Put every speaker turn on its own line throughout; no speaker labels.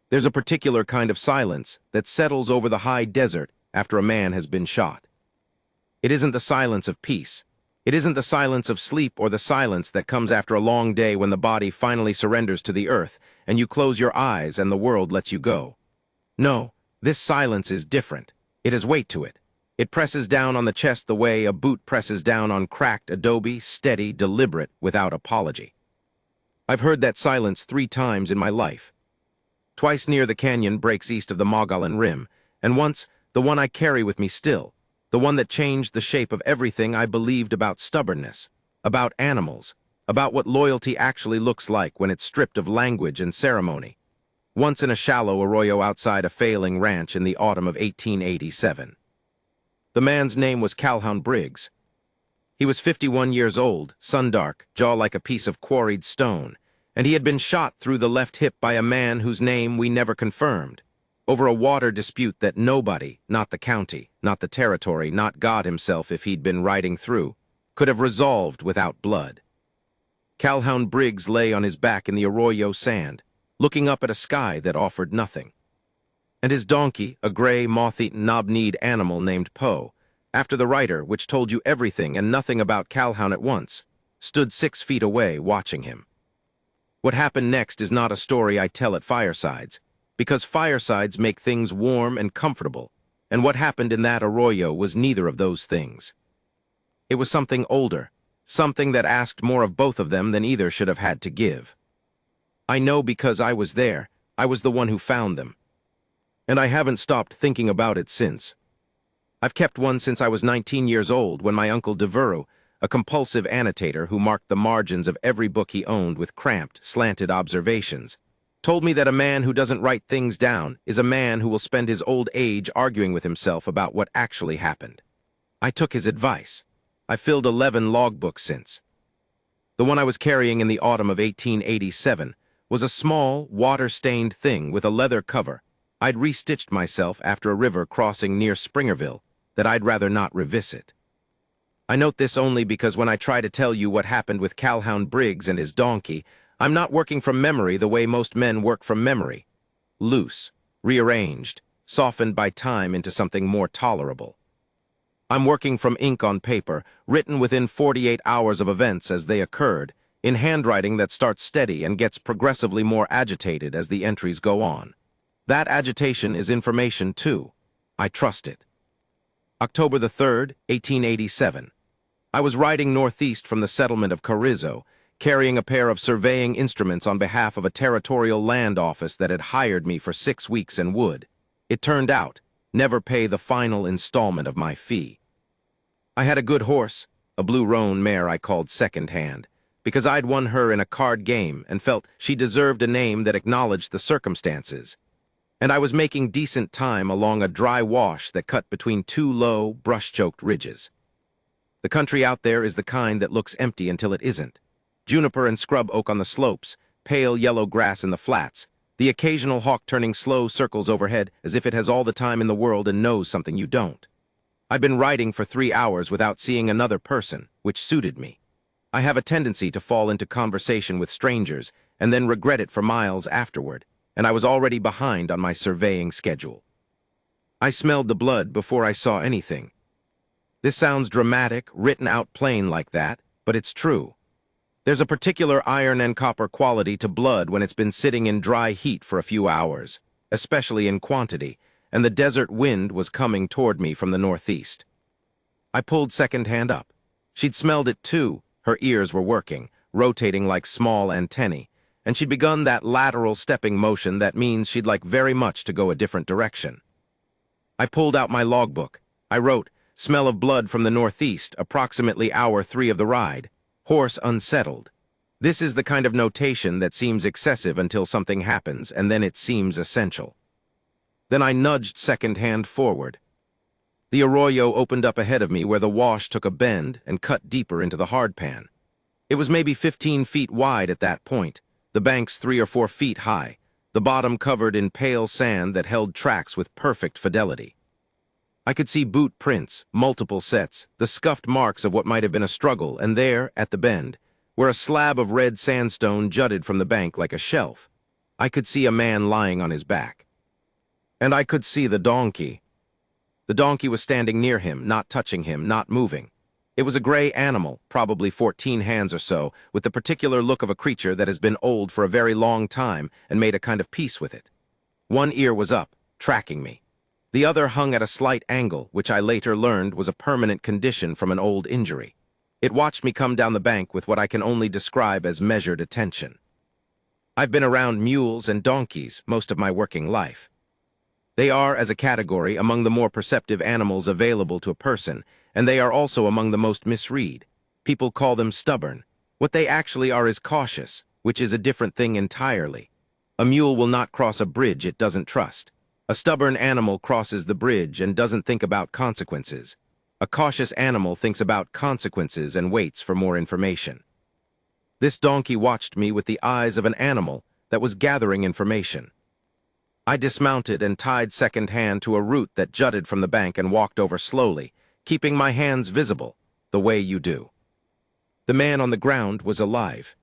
There's a particular kind of silence that settles over the high desert after a man has been shot. It isn't the silence of peace. It isn't the silence of sleep or the silence that comes after a long day when the body finally surrenders to the earth and you close your eyes and the world lets you go. No, this silence is different. It has weight to it. It presses down on the chest the way a boot presses down on cracked adobe, steady, deliberate, without apology. I've heard that silence 3 times in my life. Twice near the canyon breaks east of the Mogollon Rim, and once the one I carry with me still, the one that changed the shape of everything I believed about stubbornness, about animals, about what loyalty actually looks like when it's stripped of language and ceremony. Once in a shallow arroyo outside a failing ranch in the autumn of 1887. The man's name was Calhoun Briggs. He was 51 years old, sun-dark, jaw like a piece of quarried stone, and he had been shot through the left hip by a man whose name we never confirmed, over a water dispute that nobody, not the county, not the territory, not God himself if he'd been riding through, could have resolved without blood. Calhoun Briggs lay on his back in the arroyo sand, looking up at a sky that offered nothing. And his donkey, a gray, moth-eaten, knob-kneed animal named Poe, after the writer, which told you everything and nothing about Calhoun at once, stood 6 feet away watching him. What happened next is not a story I tell at firesides, because firesides make things warm and comfortable, and what happened in that arroyo was neither of those things. It was something older, something that asked more of both of them than either should have had to give. I know because I was there. I was the one who found them. And I haven't stopped thinking about it since. I've kept one since I was 19 years old when my uncle Devereux, a compulsive annotator who marked the margins of every book he owned with cramped, slanted observations, told me that a man who doesn't write things down is a man who will spend his old age arguing with himself about what actually happened. I took his advice. I've filled 11 logbooks since. The one I was carrying in the autumn of 1887 was a small, water-stained thing with a leather cover. I'd restitched myself after a river crossing near Springerville that I'd rather not revisit. I note this only because when I try to tell you what happened with Calhoun Briggs and his donkey, I'm not working from memory the way most men work from memory. Loose, rearranged, softened by time into something more tolerable. I'm working from ink on paper, written within 48 hours of events as they occurred, in handwriting that starts steady and gets progressively more agitated as the entries go on. That agitation is information, too. I trust it. October the 3rd, 1887. I was riding northeast from the settlement of Carrizo, carrying a pair of surveying instruments on behalf of a territorial land office that had hired me for 6 weeks and would, it turned out, never pay the final installment of my fee. I had a good horse, a blue roan mare I called second-hand, because I'd won her in a card game and felt she deserved a name that acknowledged the circumstances. And I was making decent time along a dry wash that cut between 2 low, brush-choked ridges. The country out there is the kind that looks empty until it isn't. Juniper and scrub oak on the slopes, pale yellow grass in the flats, the occasional hawk turning slow circles overhead as if it has all the time in the world and knows something you don't. I've been riding for 3 hours without seeing another person, which suited me. I have a tendency to fall into conversation with strangers and then regret it for miles afterward, and I was already behind on my surveying schedule. I smelled the blood before I saw anything. This sounds dramatic, written out plain like that, but it's true. There's a particular iron and copper quality to blood when it's been sitting in dry heat for a few hours, especially in quantity, and the desert wind was coming toward me from the northeast. I pulled second-hand up. She'd smelled it too. Her ears were working, rotating like small antennae, and she'd begun that lateral stepping motion that means she'd like very much to go a different direction. I pulled out my logbook. I wrote, "Smell of blood from the northeast, approximately hour 3 of the ride. Horse unsettled." This is the kind of notation that seems excessive until something happens, and then it seems essential. Then I nudged second-hand forward. The arroyo opened up ahead of me where the wash took a bend and cut deeper into the hardpan. It was maybe 15 feet wide at that point, the banks 3 or 4 feet high, the bottom covered in pale sand that held tracks with perfect fidelity. I could see boot prints, multiple sets, the scuffed marks of what might have been a struggle, and there, at the bend, where a slab of red sandstone jutted from the bank like a shelf, I could see a man lying on his back. And I could see the donkey. The donkey was standing near him, not touching him, not moving. It was a gray animal, probably 14 hands or so, with the particular look of a creature that has been old for a very long time and made a kind of peace with it. One ear was up, tracking me. The other hung at a slight angle, which I later learned was a permanent condition from an old injury. It watched me come down the bank with what I can only describe as measured attention. I've been around mules and donkeys most of my working life. They are, as a category, among the more perceptive animals available to a person, and they are also among the most misread. People call them stubborn. What they actually are is cautious, which is a different thing entirely. A mule will not cross a bridge it doesn't trust. A stubborn animal crosses the bridge and doesn't think about consequences. A cautious animal thinks about consequences and waits for more information. This donkey watched me with the eyes of an animal that was gathering information. I dismounted and tied second hand to a root that jutted from the bank and walked over slowly, keeping my hands visible, the way you do. The man on the ground was alive.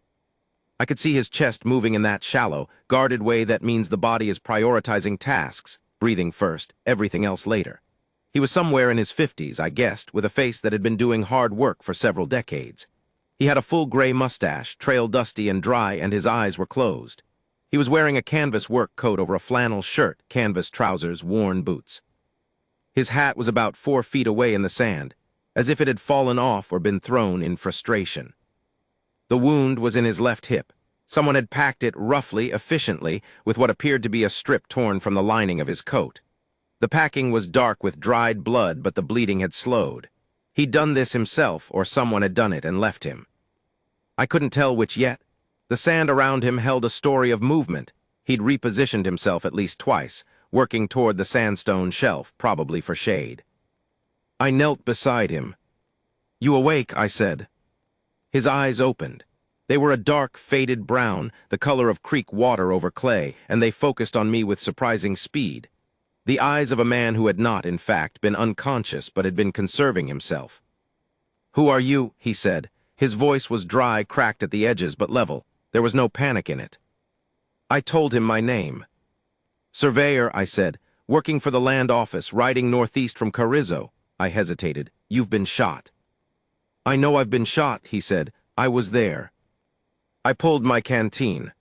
I could see his chest moving in that shallow, guarded way that means the body is prioritizing tasks, breathing first, everything else later. He was somewhere in his 50s, I guessed, with a face that had been doing hard work for several decades. He had a full gray mustache, trail dusty and dry, and his eyes were closed. He was wearing a canvas work coat over a flannel shirt, canvas trousers, worn boots. His hat was about 4 feet away in the sand, as if it had fallen off or been thrown in frustration. The wound was in his left hip. Someone had packed it roughly, efficiently, with what appeared to be a strip torn from the lining of his coat. The packing was dark with dried blood, but the bleeding had slowed. He'd done this himself, or someone had done it and left him. I couldn't tell which yet. The sand around him held a story of movement. He'd repositioned himself at least twice, working toward the sandstone shelf, probably for shade. I knelt beside him. "You awake?" I said. His eyes opened. They were a dark, faded brown, the color of creek water over clay, and they focused on me with surprising speed. The eyes of a man who had not, in fact, been unconscious but had been conserving himself. "Who are you?" he said. His voice was dry, cracked at the edges, but level. There was no panic in it. I told him my name. "Surveyor," I said, "working for the land office, riding northeast from Carrizo." I hesitated. "You've been shot." "I know I've been shot," he said. "I was there." I pulled my canteen.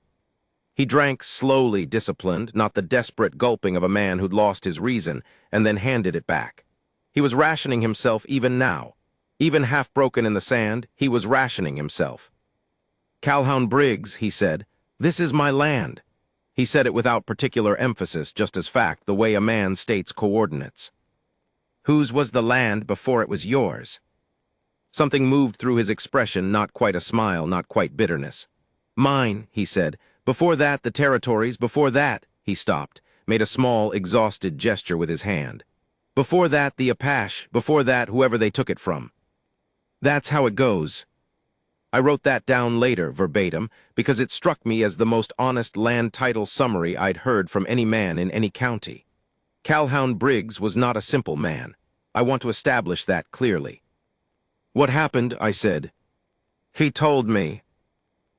He drank slowly, disciplined, not the desperate gulping of a man who'd lost his reason, and then handed it back. He was rationing himself even now. Even half-broken in the sand, he was rationing himself. "Calhoun Briggs," he said, "this is my land." He said it without particular emphasis, just as fact, the way a man states coordinates. "Whose was the land before it was yours?" Something moved through his expression, not quite a smile, not quite bitterness. "Mine," he said. "Before that, the territories, before that," he stopped, made a small, exhausted gesture with his hand. "Before that, the Apache, before that, whoever they took it from. That's how it goes." I wrote that down later, verbatim, because it struck me as the most honest land title summary I'd heard from any man in any county. Calhoun Briggs was not a simple man. I want to establish that clearly. "What happened?" I said. "He told me."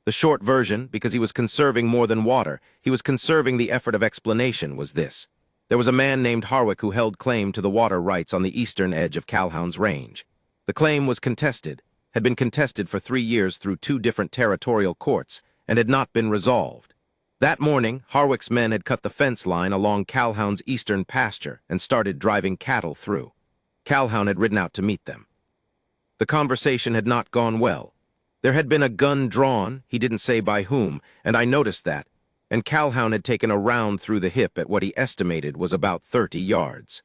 The short version, because he was conserving more than water, he was conserving the effort of explanation, was this. There was a man named Harwick who held claim to the water rights on the eastern edge of Calhoun's range. The claim was contested, had been contested for 3 years through 2 different territorial courts, and had not been resolved. That morning, Harwick's men had cut the fence line along Calhoun's eastern pasture and started driving cattle through. Calhoun had ridden out to meet them. The conversation had not gone well. There had been a gun drawn, he didn't say by whom, and I noticed that, and Calhoun had taken a round through the hip at what he estimated was about 30 yards.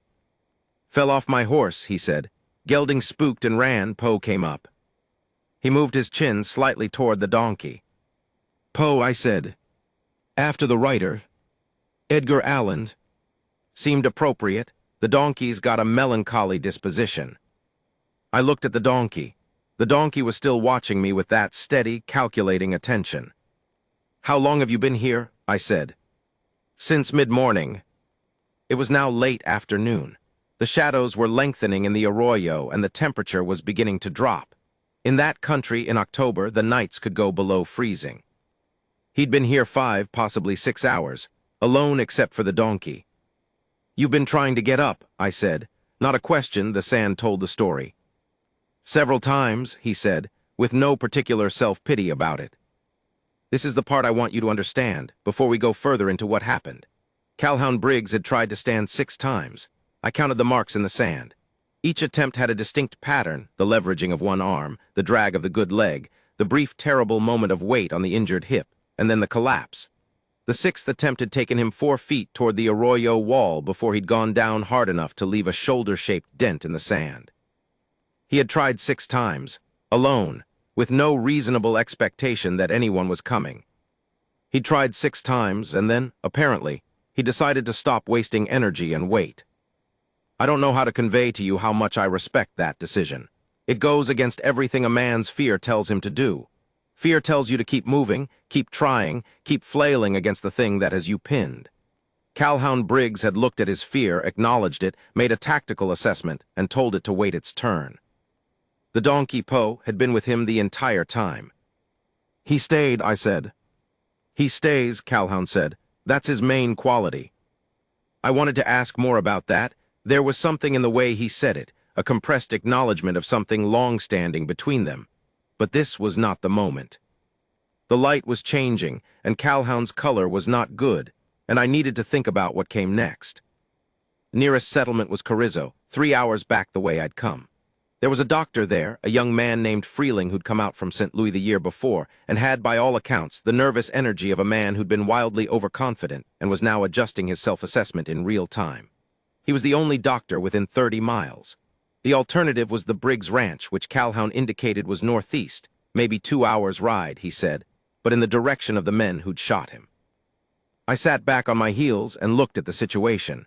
"Fell off my horse," he said. Gelding spooked and ran. Poe came up. He moved his chin slightly toward the donkey. "Poe," I said. "After the writer, Edgar Allan, seemed appropriate. The donkey's got a melancholy disposition." I looked at the donkey. The donkey was still watching me with that steady, calculating attention. "How long have you been here?" I said. "Since mid-morning." It was now late afternoon. The shadows were lengthening in the arroyo and the temperature was beginning to drop. In that country in October, the nights could go below freezing. He'd been here 5, possibly 6 hours, alone except for the donkey. "You've been trying to get up," I said. Not a question, the sand told the story. "Several times," he said, with no particular self-pity about it. "This is the part I want you to understand, before we go further into what happened. Calhoun Briggs had tried to stand 6 times. I counted the marks in the sand. Each attempt had a distinct pattern, the leveraging of one arm, the drag of the good leg, the brief terrible moment of weight on the injured hip, and then the collapse. The 6th attempt had taken him 4 feet toward the arroyo wall before he'd gone down hard enough to leave a shoulder-shaped dent in the sand. He had tried 6 times, alone, with no reasonable expectation that anyone was coming. He'd tried 6 times, and then, apparently, he decided to stop wasting energy and wait. I don't know how to convey to you how much I respect that decision. It goes against everything a man's fear tells him to do. Fear tells you to keep moving, keep trying, keep flailing against the thing that has you pinned. Calhoun Briggs had looked at his fear, acknowledged it, made a tactical assessment, and told it to wait its turn. The donkey Poe had been with him the entire time. "He stayed," I said. "He stays," Calhoun said. "That's his main quality." I wanted to ask more about that. There was something in the way he said it, a compressed acknowledgement of something long-standing between them. But this was not the moment. The light was changing, and Calhoun's color was not good, and I needed to think about what came next. Nearest settlement was Carrizo, 3 hours back the way I'd come. There was a doctor there, a young man named Freeling who'd come out from St. Louis the year before, and had, by all accounts, the nervous energy of a man who'd been wildly overconfident and was now adjusting his self-assessment in real time. He was the only doctor within 30 miles. The alternative was the Briggs Ranch, which Calhoun indicated was northeast, maybe 2 hours' ride, he said, but in the direction of the men who'd shot him. I sat back on my heels and looked at the situation.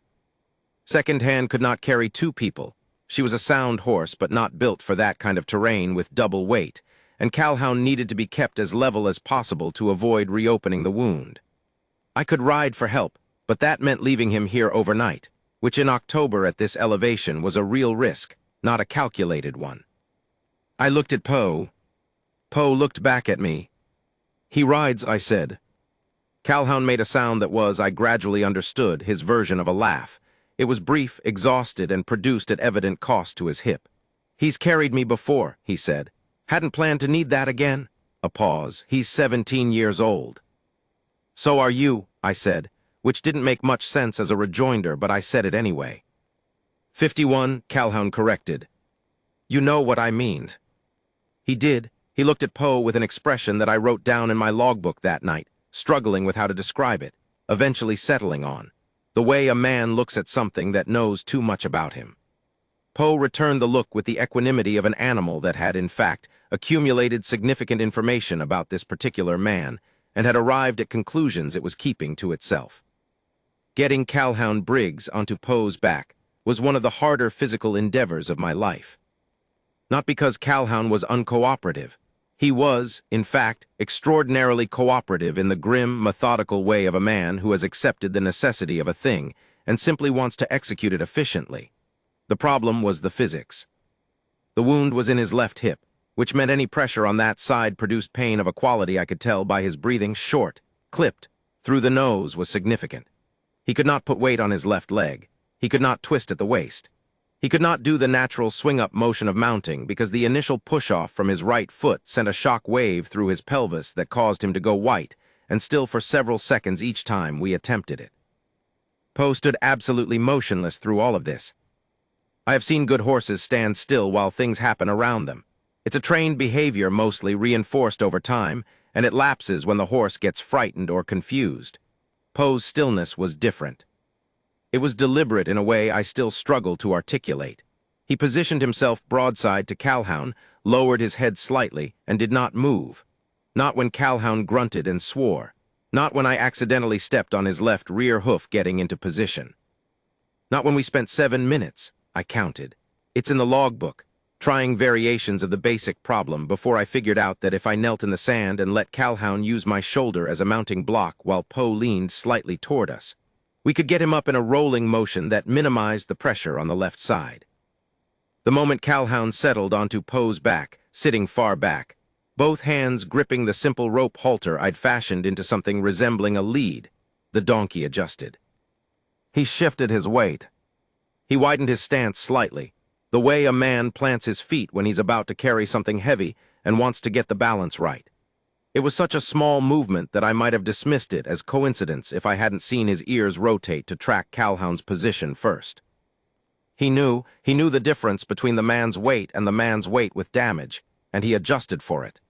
Second Hand could not carry 2 people. She was a sound horse, but not built for that kind of terrain with double weight, and Calhoun needed to be kept as level as possible to avoid reopening the wound. I could ride for help, but that meant leaving him here overnight, which in October at this elevation was a real risk, not a calculated one. I looked at Poe. Poe looked back at me. "He rides," I said. Calhoun made a sound that was, I gradually understood, his version of a laugh. It was brief, exhausted, and produced at evident cost to his hip. "He's carried me before," he said. "Hadn't planned to need that again." A pause. "He's 17 years old." "So are you," I said, which didn't make much sense as a rejoinder, but I said it anyway. 51, Calhoun corrected. "You know what I meaned." He did. He looked at Poe with an expression that I wrote down in my logbook that night, struggling with how to describe it, eventually settling on. The way a man looks at something that knows too much about him. Poe returned the look with the equanimity of an animal that had, in fact, accumulated significant information about this particular man and had arrived at conclusions it was keeping to itself. Getting Calhoun Briggs onto Poe's back was one of the harder physical endeavors of my life. Not because Calhoun was uncooperative. He was, in fact, extraordinarily cooperative in the grim, methodical way of a man who has accepted the necessity of a thing and simply wants to execute it efficiently. The problem was the physics. The wound was in his left hip, which meant any pressure on that side produced pain of a quality I could tell by his breathing short, clipped, through the nose was significant. He could not put weight on his left leg. He could not twist at the waist. He could not do the natural swing-up motion of mounting because the initial push-off from his right foot sent a shock wave through his pelvis that caused him to go white, and still for several seconds each time we attempted it. Poe stood absolutely motionless through all of this. I have seen good horses stand still while things happen around them. It's a trained behavior mostly reinforced over time, and it lapses when the horse gets frightened or confused. Poe's stillness was different. It was deliberate in a way I still struggle to articulate. He positioned himself broadside to Calhoun, lowered his head slightly, and did not move. Not when Calhoun grunted and swore. Not when I accidentally stepped on his left rear hoof getting into position. Not when we spent 7 minutes, I counted. It's in the logbook, trying variations of the basic problem before I figured out that if I knelt in the sand and let Calhoun use my shoulder as a mounting block while Poe leaned slightly toward us, we could get him up in a rolling motion that minimized the pressure on the left side. The moment Calhoun settled onto Poe's back, sitting far back, both hands gripping the simple rope halter I'd fashioned into something resembling a lead. The donkey adjusted. He shifted his weight. He widened his stance slightly, the way a man plants his feet when he's about to carry something heavy and wants to get the balance right. It was such a small movement that I might have dismissed it as coincidence if I hadn't seen his ears rotate to track Calhoun's position first. He knew the difference between the man's weight and the man's weight with damage, and he adjusted for it.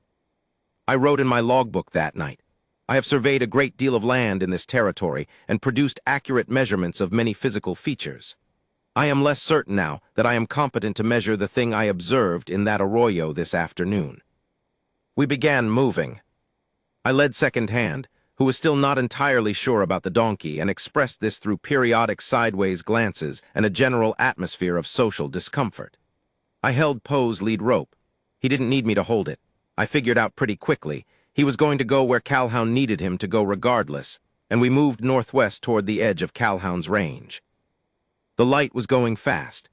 I wrote in my logbook that night, I have surveyed a great deal of land in this territory and produced accurate measurements of many physical features. I am less certain now that I am competent to measure the thing I observed in that arroyo this afternoon. We began moving. I led second hand, who was still not entirely sure about the donkey, and expressed this through periodic sideways glances and a general atmosphere of social discomfort. I held Poe's lead rope. He didn't need me to hold it. I figured out pretty quickly he was going to go where Calhoun needed him to go regardless, and we moved northwest toward the edge of Calhoun's range. The light was going fast.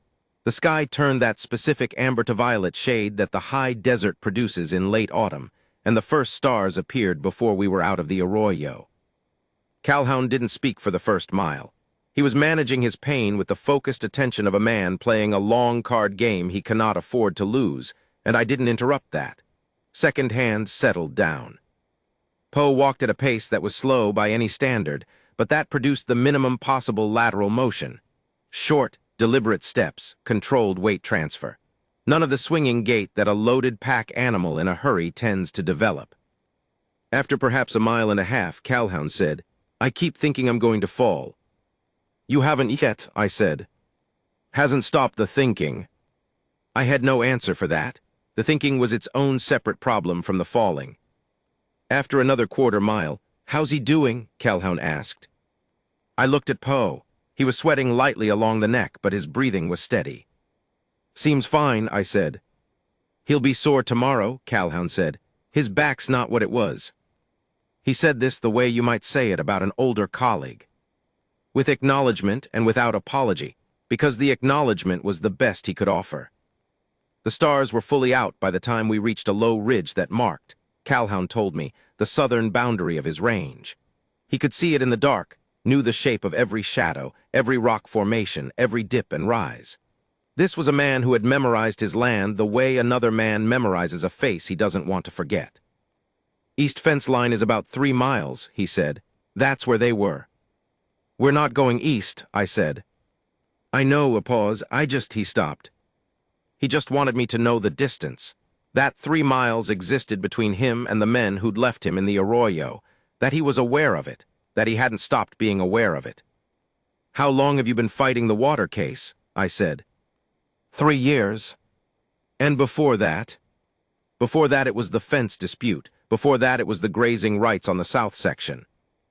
The sky turned that specific amber to violet shade that the high desert produces in late autumn, and the first stars appeared before we were out of the arroyo. Calhoun didn't speak for the first mile. He was managing his pain with the focused attention of a man playing a long card game he cannot afford to lose, and I didn't interrupt that. Second hand settled down. Poe walked at a pace that was slow by any standard, but that produced the minimum possible lateral motion. Short, deliberate steps, controlled weight transfer. None of the swinging gait that a loaded pack animal in a hurry tends to develop. After perhaps a mile and a half, Calhoun said, I keep thinking I'm going to fall. You haven't yet, I said. Hasn't stopped the thinking. I had no answer for that. The thinking was its own separate problem from the falling. After another quarter mile, how's he doing? Calhoun asked. I looked at Poe. He was sweating lightly along the neck, but his breathing was steady. Seems fine, I said. He'll be sore tomorrow, Calhoun said. His back's not what it was. He said this the way you might say it about an older colleague. With acknowledgement and without apology, because the acknowledgement was the best he could offer. The stars were fully out by the time we reached a low ridge that marked, Calhoun told me, the southern boundary of his range. He could see it in the dark, knew the shape of every shadow, every rock formation, every dip and rise. This was a man who had memorized his land the way another man memorizes a face he doesn't want to forget. East fence line is about 3 miles, he said. That's where they were. We're not going east, I said. I know, a pause, he stopped. He just wanted me to know the distance. That 3 miles existed between him and the men who'd left him in the arroyo, that he was aware of it, that he hadn't stopped being aware of it. How long have you been fighting the water case? I said. 3 years. And before that? Before that it was the fence dispute. Before that it was the grazing rights on the south section.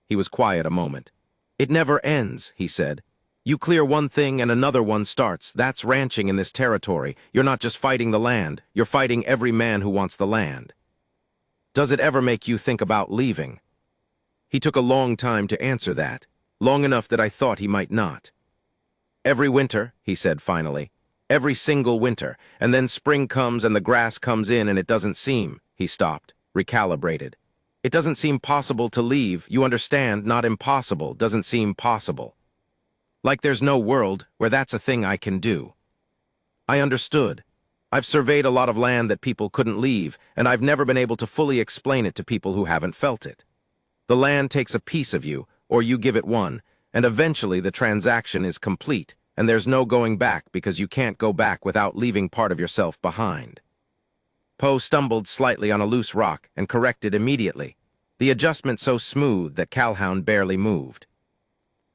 He was quiet a moment. It never ends, he said. You clear one thing and another one starts. That's ranching in this territory. You're not just fighting the land. You're fighting every man who wants the land. Does it ever make you think about leaving? He took a long time to answer that, long enough that I thought he might not. Every winter, he said finally. Every single winter, and then spring comes and the grass comes in and it doesn't seem, he stopped, recalibrated. It doesn't seem possible to leave, you understand, not impossible, doesn't seem possible. Like there's no world where that's a thing I can do. I understood. I've surveyed a lot of land that people couldn't leave, and I've never been able to fully explain it to people who haven't felt it. The land takes a piece of you, or you give it one, and eventually the transaction is complete, and there's no going back because you can't go back without leaving part of yourself behind. Poe stumbled slightly on a loose rock and corrected immediately, the adjustment so smooth that Calhoun barely moved.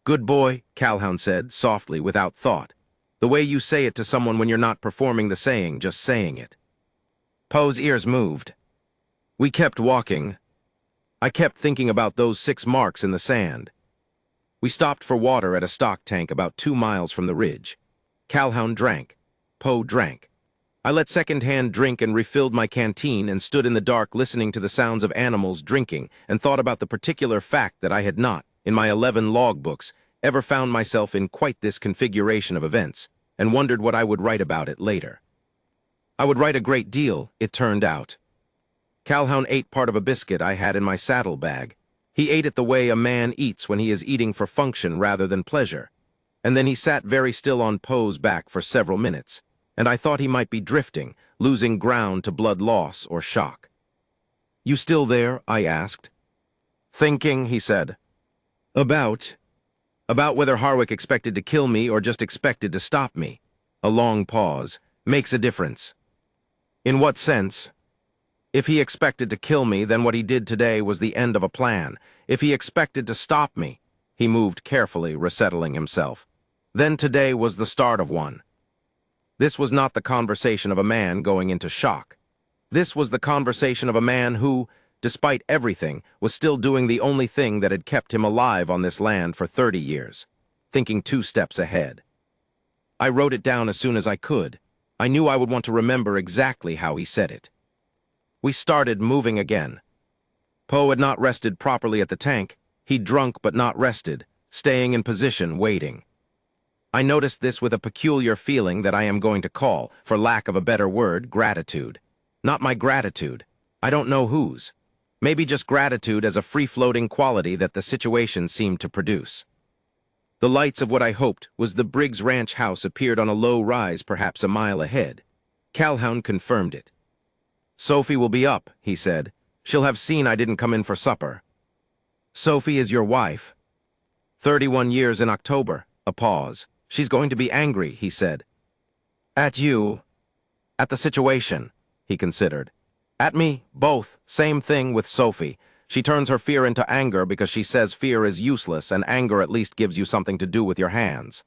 Good boy, Calhoun said, softly, without thought, the way you say it to someone when you're not performing the saying, just saying it. Poe's ears moved. We kept walking. I kept thinking about those 6 marks in the sand. We stopped for water at a stock tank about 2 miles from the ridge. Calhoun drank. Poe drank. I let second-hand drink and refilled my canteen and stood in the dark listening to the sounds of animals drinking and thought about the particular fact that I had not, in my 11 logbooks, ever found myself in quite this configuration of events, and wondered what I would write about it later. I would write a great deal, it turned out. Calhoun ate part of a biscuit I had in my saddlebag. He ate it the way a man eats when he is eating for function rather than pleasure. And then he sat very still on Poe's back for several minutes, and I thought he might be drifting, losing ground to blood loss or shock. "You still there?" I asked. "Thinking," he said. About whether Harwick expected to kill me or just expected to stop me." A long pause. "Makes a difference." "In what sense?" "If he expected to kill me, then what he did today was the end of a plan. If he expected to stop me," he moved carefully, resettling himself, "then today was the start of one." This was not the conversation of a man going into shock. This was the conversation of a man who, despite everything, was still doing the only thing that had kept him alive on this land for 30 years, thinking 2 steps ahead. I wrote it down as soon as I could. I knew I would want to remember exactly how he said it. We started moving again. Poe had not rested properly at the tank. He'd drunk but not rested, staying in position, waiting. I noticed this with a peculiar feeling that I am going to call, for lack of a better word, gratitude. Not my gratitude. I don't know whose. Maybe just gratitude as a free-floating quality that the situation seemed to produce. The lights of what I hoped was the Briggs Ranch house appeared on a low rise perhaps a mile ahead. Calhoun confirmed it. "Sophie will be up," he said. "She'll have seen I didn't come in for supper." "Sophie is your wife?" 31 years in October." A pause. "She's going to be angry," he said. "At you?" "At the situation," he considered. "At me, both. Same thing with Sophie. She turns her fear into anger because she says fear is useless and anger at least gives you something to do with your hands."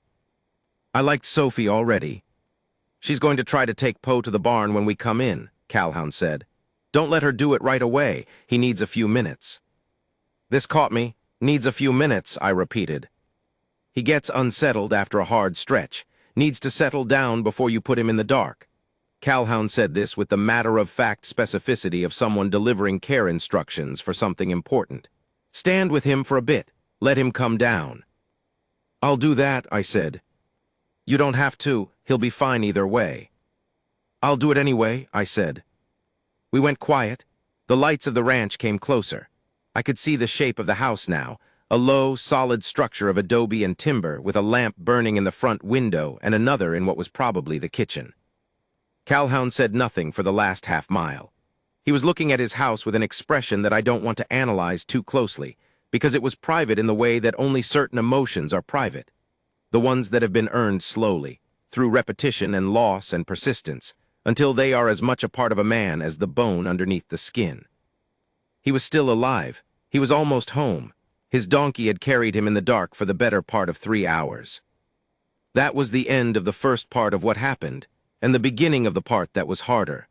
I liked Sophie already. "She's going to try to take Poe to the barn when we come in," Calhoun said. "Don't let her do it right away. He needs a few minutes." This caught me. "Needs a few minutes," I repeated. "He gets unsettled after a hard stretch. Needs to settle down before you put him in the dark." Calhoun said this with the matter-of-fact specificity of someone delivering care instructions for something important. "Stand with him for a bit. Let him come down." "I'll do that," I said. "You don't have to. He'll be fine either way." "I'll do it anyway," I said. We went quiet. The lights of the ranch came closer. I could see the shape of the house now, a low, solid structure of adobe and timber with a lamp burning in the front window and another in what was probably the kitchen. Calhoun said nothing for the last half-mile. He was looking at his house with an expression that I don't want to analyze too closely, because it was private in the way that only certain emotions are private, the ones that have been earned slowly, through repetition and loss and persistence, until they are as much a part of a man as the bone underneath the skin. He was still alive. He was almost home. His donkey had carried him in the dark for the better part of 3 hours. That was the end of the first part of what happened, and the beginning of the part that was harder.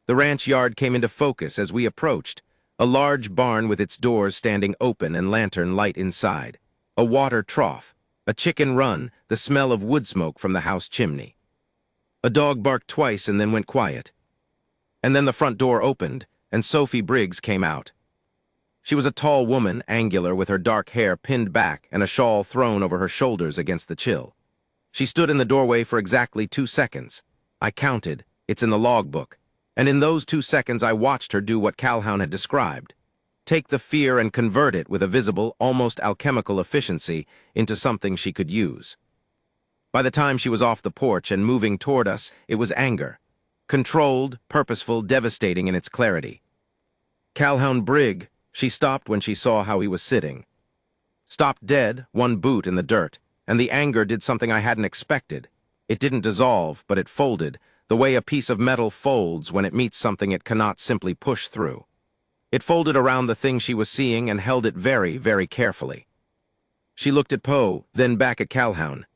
The ranch yard came into focus as we approached, a large barn with its doors standing open and lantern light inside, a water trough, a chicken run, the smell of wood smoke from the house chimney. A dog barked twice and then went quiet. And then the front door opened, and Sophie Briggs came out. She was a tall woman, angular, with her dark hair pinned back and a shawl thrown over her shoulders against the chill. She stood in the doorway for exactly 2 seconds. I counted. It's in the logbook. And in those 2 seconds I watched her do what Calhoun had described. Take the fear and convert it with a visible, almost alchemical efficiency into something she could use. By the time she was off the porch and moving toward us, it was anger. Controlled, purposeful, devastating in its clarity. "Calhoun Briggs," she stopped when she saw how he was sitting. Stopped dead, one boot in the dirt, and the anger did something I hadn't expected. It didn't dissolve, but it folded, the way a piece of metal folds when it meets something it cannot simply push through. It folded around the thing she was seeing and held it very, very carefully. She looked at Poe, then back at Calhoun.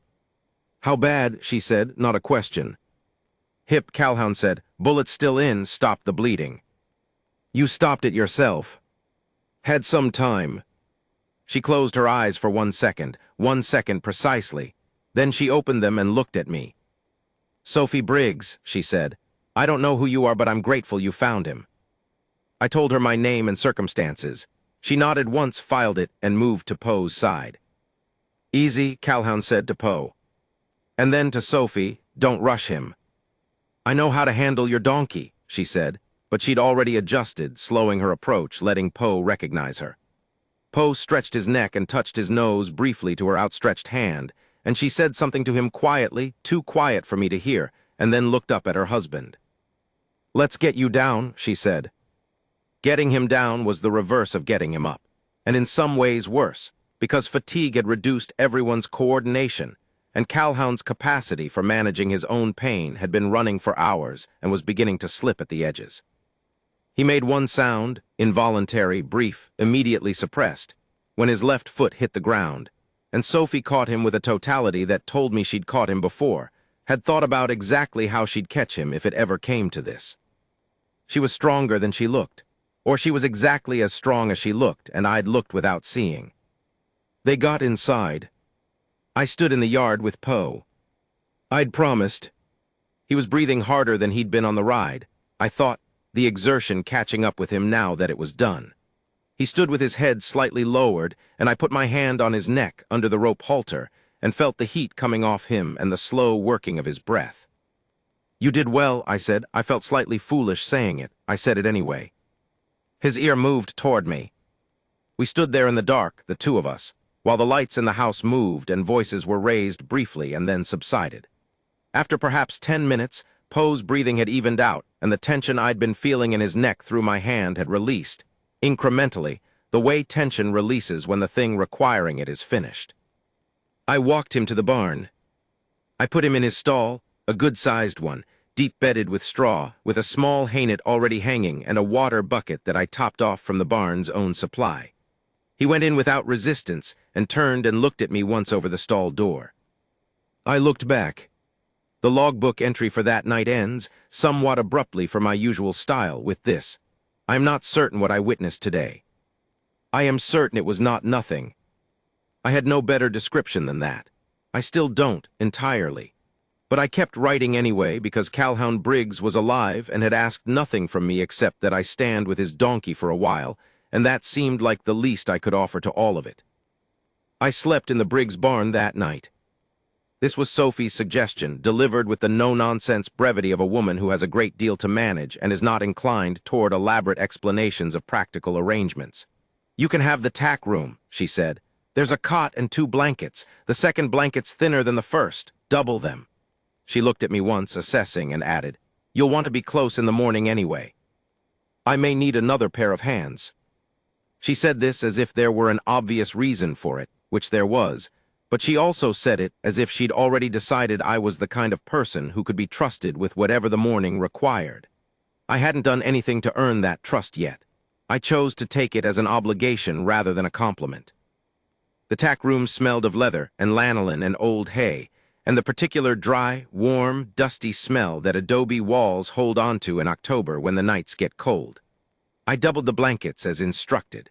"How bad?" she said, not a question. "Hip," Calhoun said. "Bullet's still in, stopped the bleeding." "You stopped it yourself." "Had some time." She closed her eyes for 1 second precisely. Then she opened them and looked at me. "Sophie Briggs," she said. "I don't know who you are, but I'm grateful you found him." I told her my name and circumstances. She nodded once, filed it, and moved to Poe's side. "Easy," Calhoun said to Poe. And then to Sophie, "Don't rush him." "I know how to handle your donkey," she said. but she'd already adjusted, slowing her approach, letting Poe recognize her. Poe stretched his neck and touched his nose briefly to her outstretched hand, and she said something to him quietly, too quiet for me to hear, and then looked up at her husband. "Let's get you down," she said. Getting him down was the reverse of getting him up, and in some ways worse, because fatigue had reduced everyone's coordination, and Calhoun's capacity for managing his own pain had been running for hours and was beginning to slip at the edges. He made one sound, involuntary, brief, immediately suppressed, when his left foot hit the ground, and Sophie caught him with a totality that told me she'd caught him before, had thought about exactly how she'd catch him if it ever came to this. She was stronger than she looked, or she was exactly as strong as she looked, and I'd looked without seeing. They got inside. I stood in the yard with Poe. I'd promised. He was breathing harder than he'd been on the ride. I thought, the exertion catching up with him now that it was done. He stood with his head slightly lowered, and I put my hand on his neck under the rope halter and felt the heat coming off him and the slow working of his breath. "You did well," I said. I felt slightly foolish saying it. I said it anyway. His ear moved toward me. We stood there in the dark, the two of us, while the lights in the house moved and voices were raised briefly and then subsided. After perhaps 10 minutes, Poe's breathing had evened out, and the tension I'd been feeling in his neck through my hand had released, incrementally, the way tension releases when the thing requiring it is finished. I walked him to the barn. I put him in his stall, a good-sized one, deep-bedded with straw, with a small haynet already hanging and a water bucket that I topped off from the barn's own supply. He went in without resistance and turned and looked at me once over the stall door. I looked back. The logbook entry for that night ends, somewhat abruptly for my usual style, with this: I am not certain what I witnessed today. I am certain it was not nothing. I had no better description than that. I still don't, entirely. But I kept writing anyway because Calhoun Briggs was alive and had asked nothing from me except that I stand with his donkey for a while, and that seemed like the least I could offer to all of it. I slept in the Briggs barn that night. This was Sophie's suggestion, delivered with the no-nonsense brevity of a woman who has a great deal to manage and is not inclined toward elaborate explanations of practical arrangements. "You can have the tack room," she said. "There's a cot and 2 blankets. The second blanket's thinner than the first. Double them." She looked at me once, assessing, and added, "You'll want to be close in the morning anyway. I may need another pair of hands." She said this as if there were an obvious reason for it, which there was, but she also said it as if she'd already decided I was the kind of person who could be trusted with whatever the morning required. I hadn't done anything to earn that trust yet. I chose to take it as an obligation rather than a compliment. The tack room smelled of leather and lanolin and old hay, and the particular dry, warm, dusty smell that adobe walls hold onto in October when the nights get cold. I doubled the blankets as instructed.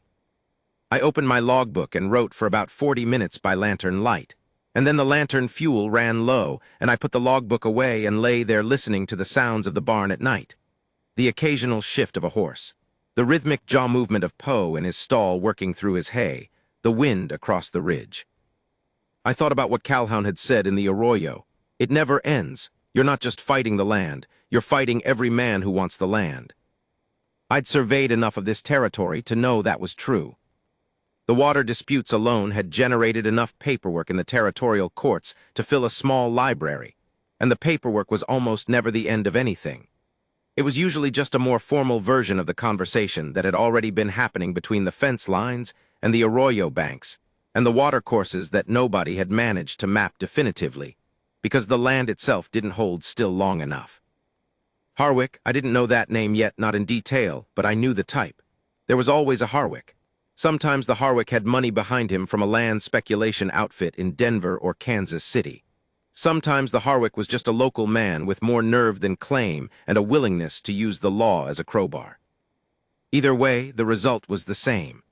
I opened my logbook and wrote for about 40 minutes by lantern light, and then the lantern fuel ran low, and I put the logbook away and lay there listening to the sounds of the barn at night. The occasional shift of a horse, the rhythmic jaw movement of Poe in his stall working through his hay, the wind across the ridge. I thought about what Calhoun had said in the arroyo. It never ends. You're not just fighting the land, you're fighting every man who wants the land. I'd surveyed enough of this territory to know that was true. The water disputes alone had generated enough paperwork in the territorial courts to fill a small library, and the paperwork was almost never the end of anything. It was usually just a more formal version of the conversation that had already been happening between the fence lines and the arroyo banks, and the watercourses that nobody had managed to map definitively, because the land itself didn't hold still long enough. Harwick, I didn't know that name yet, not in detail, but I knew the type. There was always a Harwick. Sometimes the Harwick had money behind him from a land speculation outfit in Denver or Kansas City. Sometimes the Harwick was just a local man with more nerve than claim and a willingness to use the law as a crowbar. Either way, the result was the same.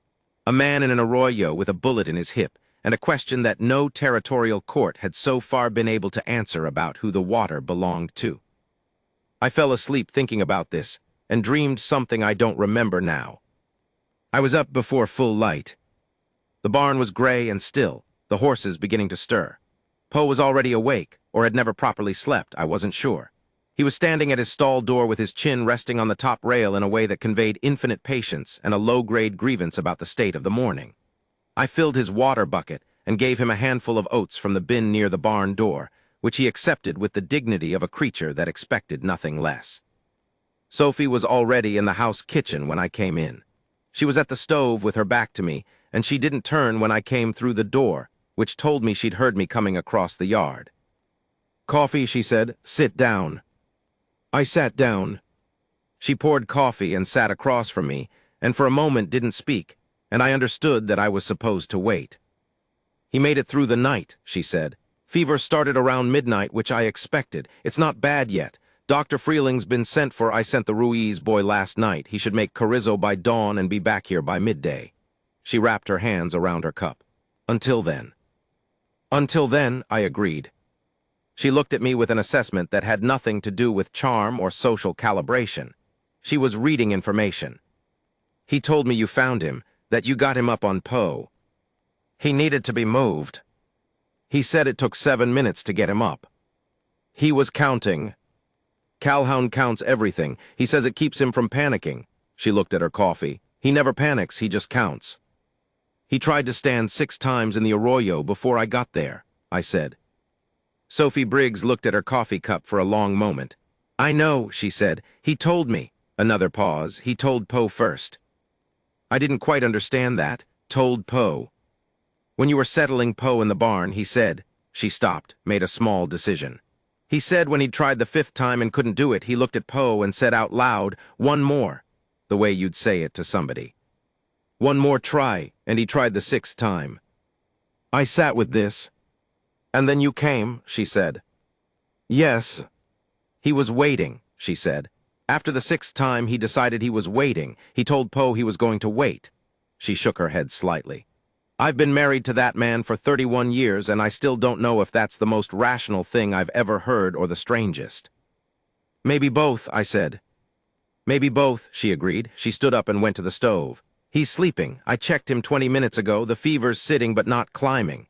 A man in an arroyo with a bullet in his hip, and a question that no territorial court had so far been able to answer about who the water belonged to. I fell asleep thinking about this, and dreamed something I don't remember now. I was up before full light. The barn was gray and still, the horses beginning to stir. Poe was already awake, or had never properly slept, I wasn't sure. He was standing at his stall door with his chin resting on the top rail in a way that conveyed infinite patience and a low-grade grievance about the state of the morning. I filled his water bucket and gave him a handful of oats from the bin near the barn door, which he accepted with the dignity of a creature that expected nothing less. Sophie was already in the house kitchen when I came in. She was at the stove with her back to me, and she didn't turn when I came through the door, which told me she'd heard me coming across the yard. "Coffee," she said. "Sit down." I sat down. She poured coffee and sat across from me, and for a moment didn't speak, and I understood that I was supposed to wait. "He made it through the night," she said. "Fever started around midnight, which I expected. It's not bad yet. Dr. Freeling's been sent for. I sent the Ruiz boy last night. He should make Carrizo by dawn and be back here by midday." She wrapped her hands around her cup. "Until then." "Until then," I agreed. She looked at me with an assessment that had nothing to do with charm or social calibration. She was reading information. "He told me you found him, that you got him up on Poe. He needed to be moved. He said it took 7 minutes to get him up. He was counting. Calhoun counts everything. He says it keeps him from panicking." She looked at her coffee. "He never panics, he just counts. He tried to stand 6 times in the arroyo before I got there," I said. Sophie Briggs looked at her coffee cup for a long moment. "I know," she said. "He told me." Another pause. "He told Poe first." I didn't quite understand that. Told Poe. "When you were settling Poe in the barn, he said—" She stopped, made a small decision. "He said when he'd tried the 5th time and couldn't do it, he looked at Poe and said out loud, 'One more,' the way you'd say it to somebody. 'One more try,' and he tried the 6th time. I sat with this. 'And then you came,' she said. "Yes. He was waiting," she said. "After the 6th time, he decided he was waiting. He told Poe he was going to wait." She shook her head slightly. "I've been married to that man for 31 years, and I still don't know if that's the most rational thing I've ever heard or the strangest." "Maybe both," I said. "Maybe both," she agreed. She stood up and went to the stove. "He's sleeping. I checked him 20 minutes ago. The fever's sitting but not climbing."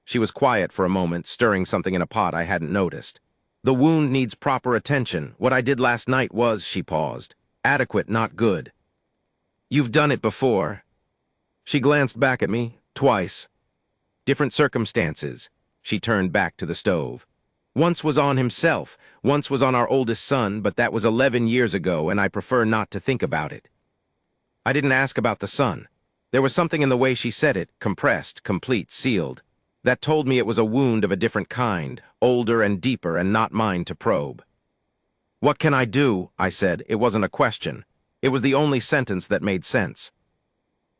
She was quiet for a moment, stirring something in a pot I hadn't noticed. "The wound needs proper attention. What I did last night was," she paused, "adequate, not good." "You've done it before." She glanced back at me, twice. "Different circumstances." She turned back to the stove. "Once was on himself, once was on our oldest son, but that was 11 years ago, and I prefer not to think about it." I didn't ask about the son. There was something in the way she said it, compressed, complete, sealed, that told me it was a wound of a different kind, older and deeper and not mine to probe. "What can I do?" I said. It wasn't a question. It was the only sentence that made sense.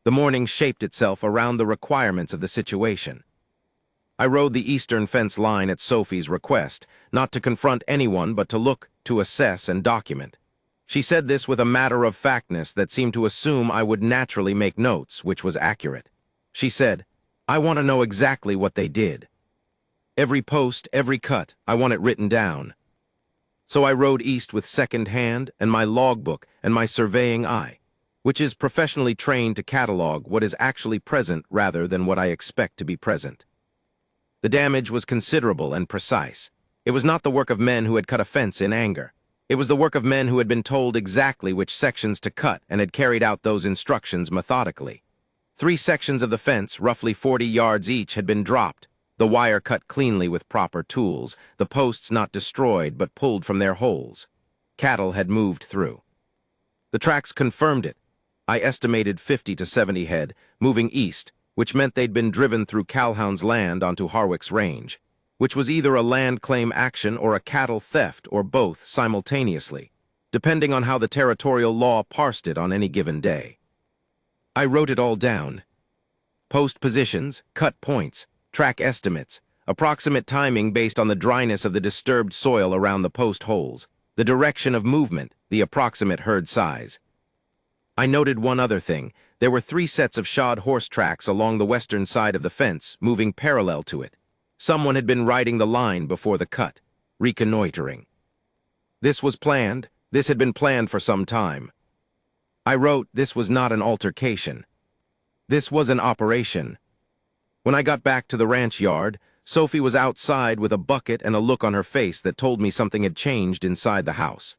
The morning shaped itself around the requirements of the situation. I rode the eastern fence line at Sophie's request, not to confront anyone but to look, to assess, and document. She said this with a matter-of-factness that seemed to assume I would naturally make notes, which was accurate. She said, "I want to know exactly what they did. Every post, every cut, I want it written down." So I rode east with second hand and my logbook and my surveying eye, which is professionally trained to catalog what is actually present rather than what I expect to be present. The damage was considerable and precise. It was not the work of men who had cut a fence in anger. It was the work of men who had been told exactly which sections to cut and had carried out those instructions methodically. 3 sections of the fence, roughly 40 yards each, had been dropped, the wire cut cleanly with proper tools, the posts not destroyed but pulled from their holes. Cattle had moved through. The tracks confirmed it. I estimated 50 to 70 head, moving east, which meant they'd been driven through Calhoun's land onto Harwick's range, which was either a land claim action or a cattle theft or both simultaneously, depending on how the territorial law parsed it on any given day. I wrote it all down. Post positions, cut points, track estimates, approximate timing based on the dryness of the disturbed soil around the post holes, the direction of movement, the approximate herd size. I noted one other thing. There were 3 sets of shod horse tracks along the western side of the fence, moving parallel to it. Someone had been riding the line before the cut, reconnoitering. This was planned. This had been planned for some time. I wrote, this was not an altercation. This was an operation. When I got back to the ranch yard, Sophie was outside with a bucket and a look on her face that told me something had changed inside the house.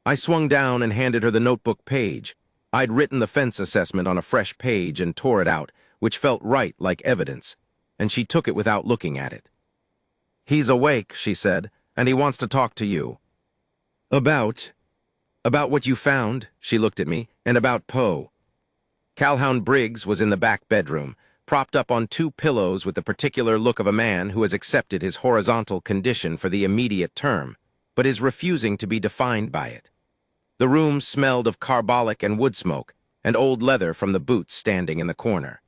I swung down and handed her the notebook page. I'd written the fence assessment on a fresh page and tore it out, which felt right like evidence, and she took it without looking at it. "He's awake," she said, "and he wants to talk to you." About what you found," she looked at me, "and about Poe." Calhoun Briggs was in the back bedroom, propped up on 2 pillows with the particular look of a man who has accepted his horizontal condition for the immediate term, but is refusing to be defined by it. The room smelled of carbolic and wood smoke, and old leather from the boots standing in the corner.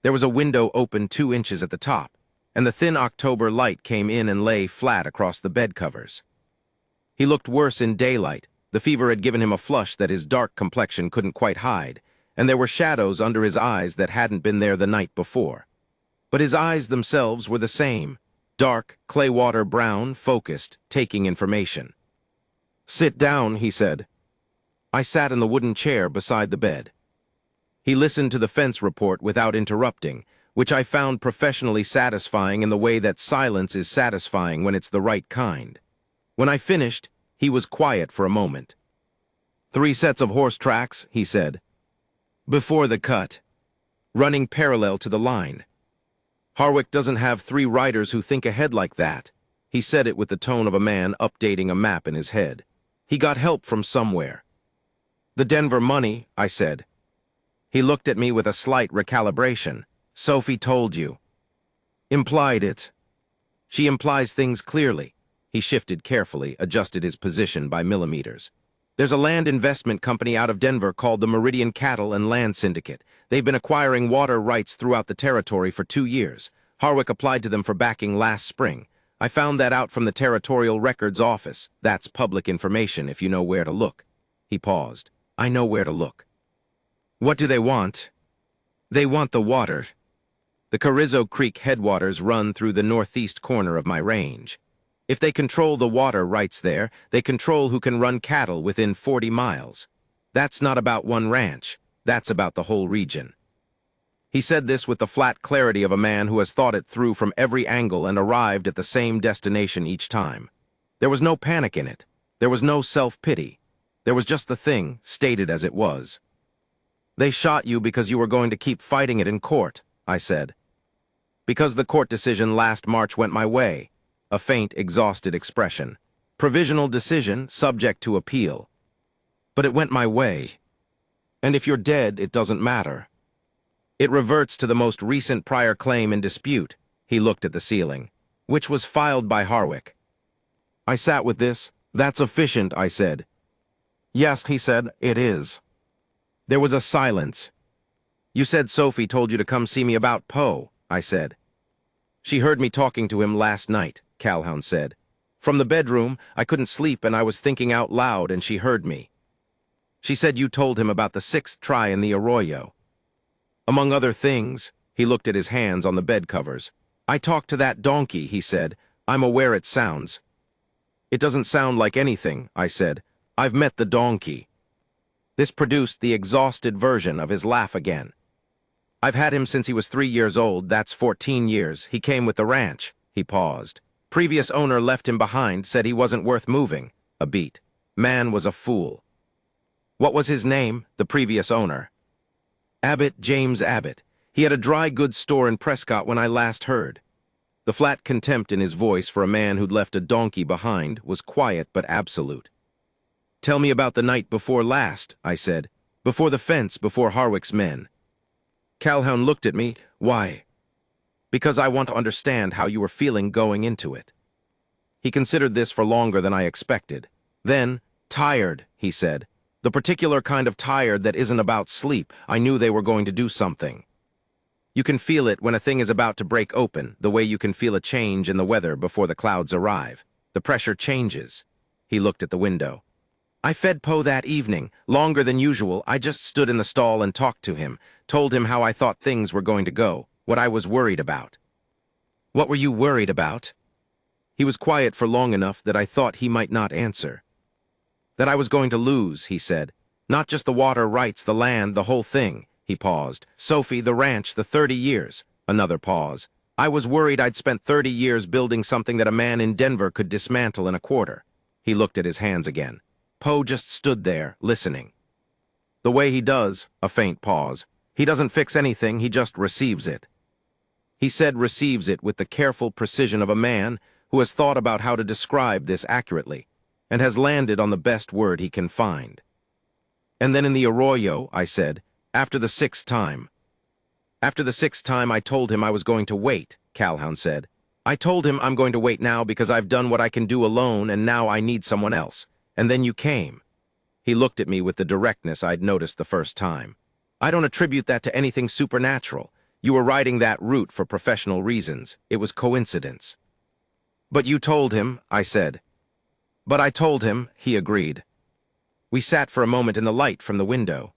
There was a window open 2 inches at the top, and the thin October light came in and lay flat across the bed covers. He looked worse in daylight. The fever had given him a flush that his dark complexion couldn't quite hide, and there were shadows under his eyes that hadn't been there the night before. But his eyes themselves were the same, dark, clay-water brown, focused, taking information. "Sit down," he said. I sat in the wooden chair beside the bed. He listened to the fence report without interrupting, which I found professionally satisfying in the way that silence is satisfying when it's the right kind. When I finished, he was quiet for a moment. "3 sets of horse tracks," he said. "Before the cut. Running parallel to the line. Harwick doesn't have 3 riders who think ahead like that." He said it with the tone of a man updating a map in his head. "He got help from somewhere." "The Denver money," I said. He looked at me with a slight recalibration. "Sophie told you." "Implied it." "She implies things clearly." He shifted carefully, adjusted his position by millimeters. "There's a land investment company out of Denver called the Meridian Cattle and Land Syndicate. They've been acquiring water rights throughout the territory for 2 years. Harwick applied to them for backing last spring. I found that out from the Territorial Records Office. That's public information if you know where to look." He paused. "I know where to look." "What do they want?" "They want the water. The Carrizo Creek headwaters run through the northeast corner of my range. If they control the water rights there, they control who can run cattle within 40 miles. That's not about one ranch. That's about the whole region." He said this with the flat clarity of a man who has thought it through from every angle and arrived at the same destination each time. There was no panic in it. There was no self-pity. There was just the thing, stated as it was. "They shot you because you were going to keep fighting it in court," I said. "Because the court decision last March went my way." A faint, exhausted expression. "Provisional decision, subject to appeal. But it went my way. And if you're dead, it doesn't matter. It reverts to the most recent prior claim in dispute." He looked at the ceiling. "Which was filed by Harwick." I sat with this. "That's efficient," I said. "Yes," he said, "it is." There was a silence. "You said Sophie told you to come see me about Poe," I said. "She heard me talking to him last night," Calhoun said. "From the bedroom, I couldn't sleep and I was thinking out loud and she heard me. She said you told him about the 6th try in the arroyo. Among other things," he looked at his hands on the bed covers. "I talked to that donkey," he said. "I'm aware it sounds." "It doesn't sound like anything," I said. "I've met the donkey." This produced the exhausted version of his laugh again. "I've had him since he was 3 years old. That's 14 years. He came with the ranch." He paused. "Previous owner left him behind, said he wasn't worth moving." A beat. "Man was a fool." "What was his name, the previous owner?" "Abbott, James Abbott. He had a dry goods store in Prescott when I last heard." The flat contempt in his voice for a man who'd left a donkey behind was quiet but absolute. "Tell me about the night before last," I said. "Before the fence, before Harwick's men." Calhoun looked at me. "Why?" "Because I want to understand how you were feeling going into it." He considered this for longer than I expected. Then, "Tired," he said. "The particular kind of tired that isn't about sleep. I knew they were going to do something. You can feel it when a thing is about to break open, the way you can feel a change in the weather before the clouds arrive. The pressure changes." He looked at the window. "I fed Poe that evening, longer than usual. I just stood in the stall and talked to him, told him how I thought things were going to go, what I was worried about." "What were you worried about?" He was quiet for long enough that I thought he might not answer. "That I was going to lose," he said. "Not just the water rights, the land, the whole thing." He paused. "Sophie, the ranch, the 30 years." Another pause. I was worried I'd spent 30 years building something that a man in Denver could dismantle in a quarter. He looked at his hands again. Poe just stood there, listening. The way he does, a faint pause. He doesn't fix anything, he just receives it. He said receives it with the careful precision of a man who has thought about how to describe this accurately, and has landed on the best word he can find. And then in the arroyo, I said, after the sixth time. After the sixth time I told him I was going to wait, Calhoun said. I told him I'm going to wait now because I've done what I can do alone and now I need someone else. And then you came. He looked at me with the directness I'd noticed the first time. I don't attribute that to anything supernatural. You were riding that route for professional reasons. It was coincidence. But you told him, I said. But I told him, he agreed. We sat for a moment in the light from the window.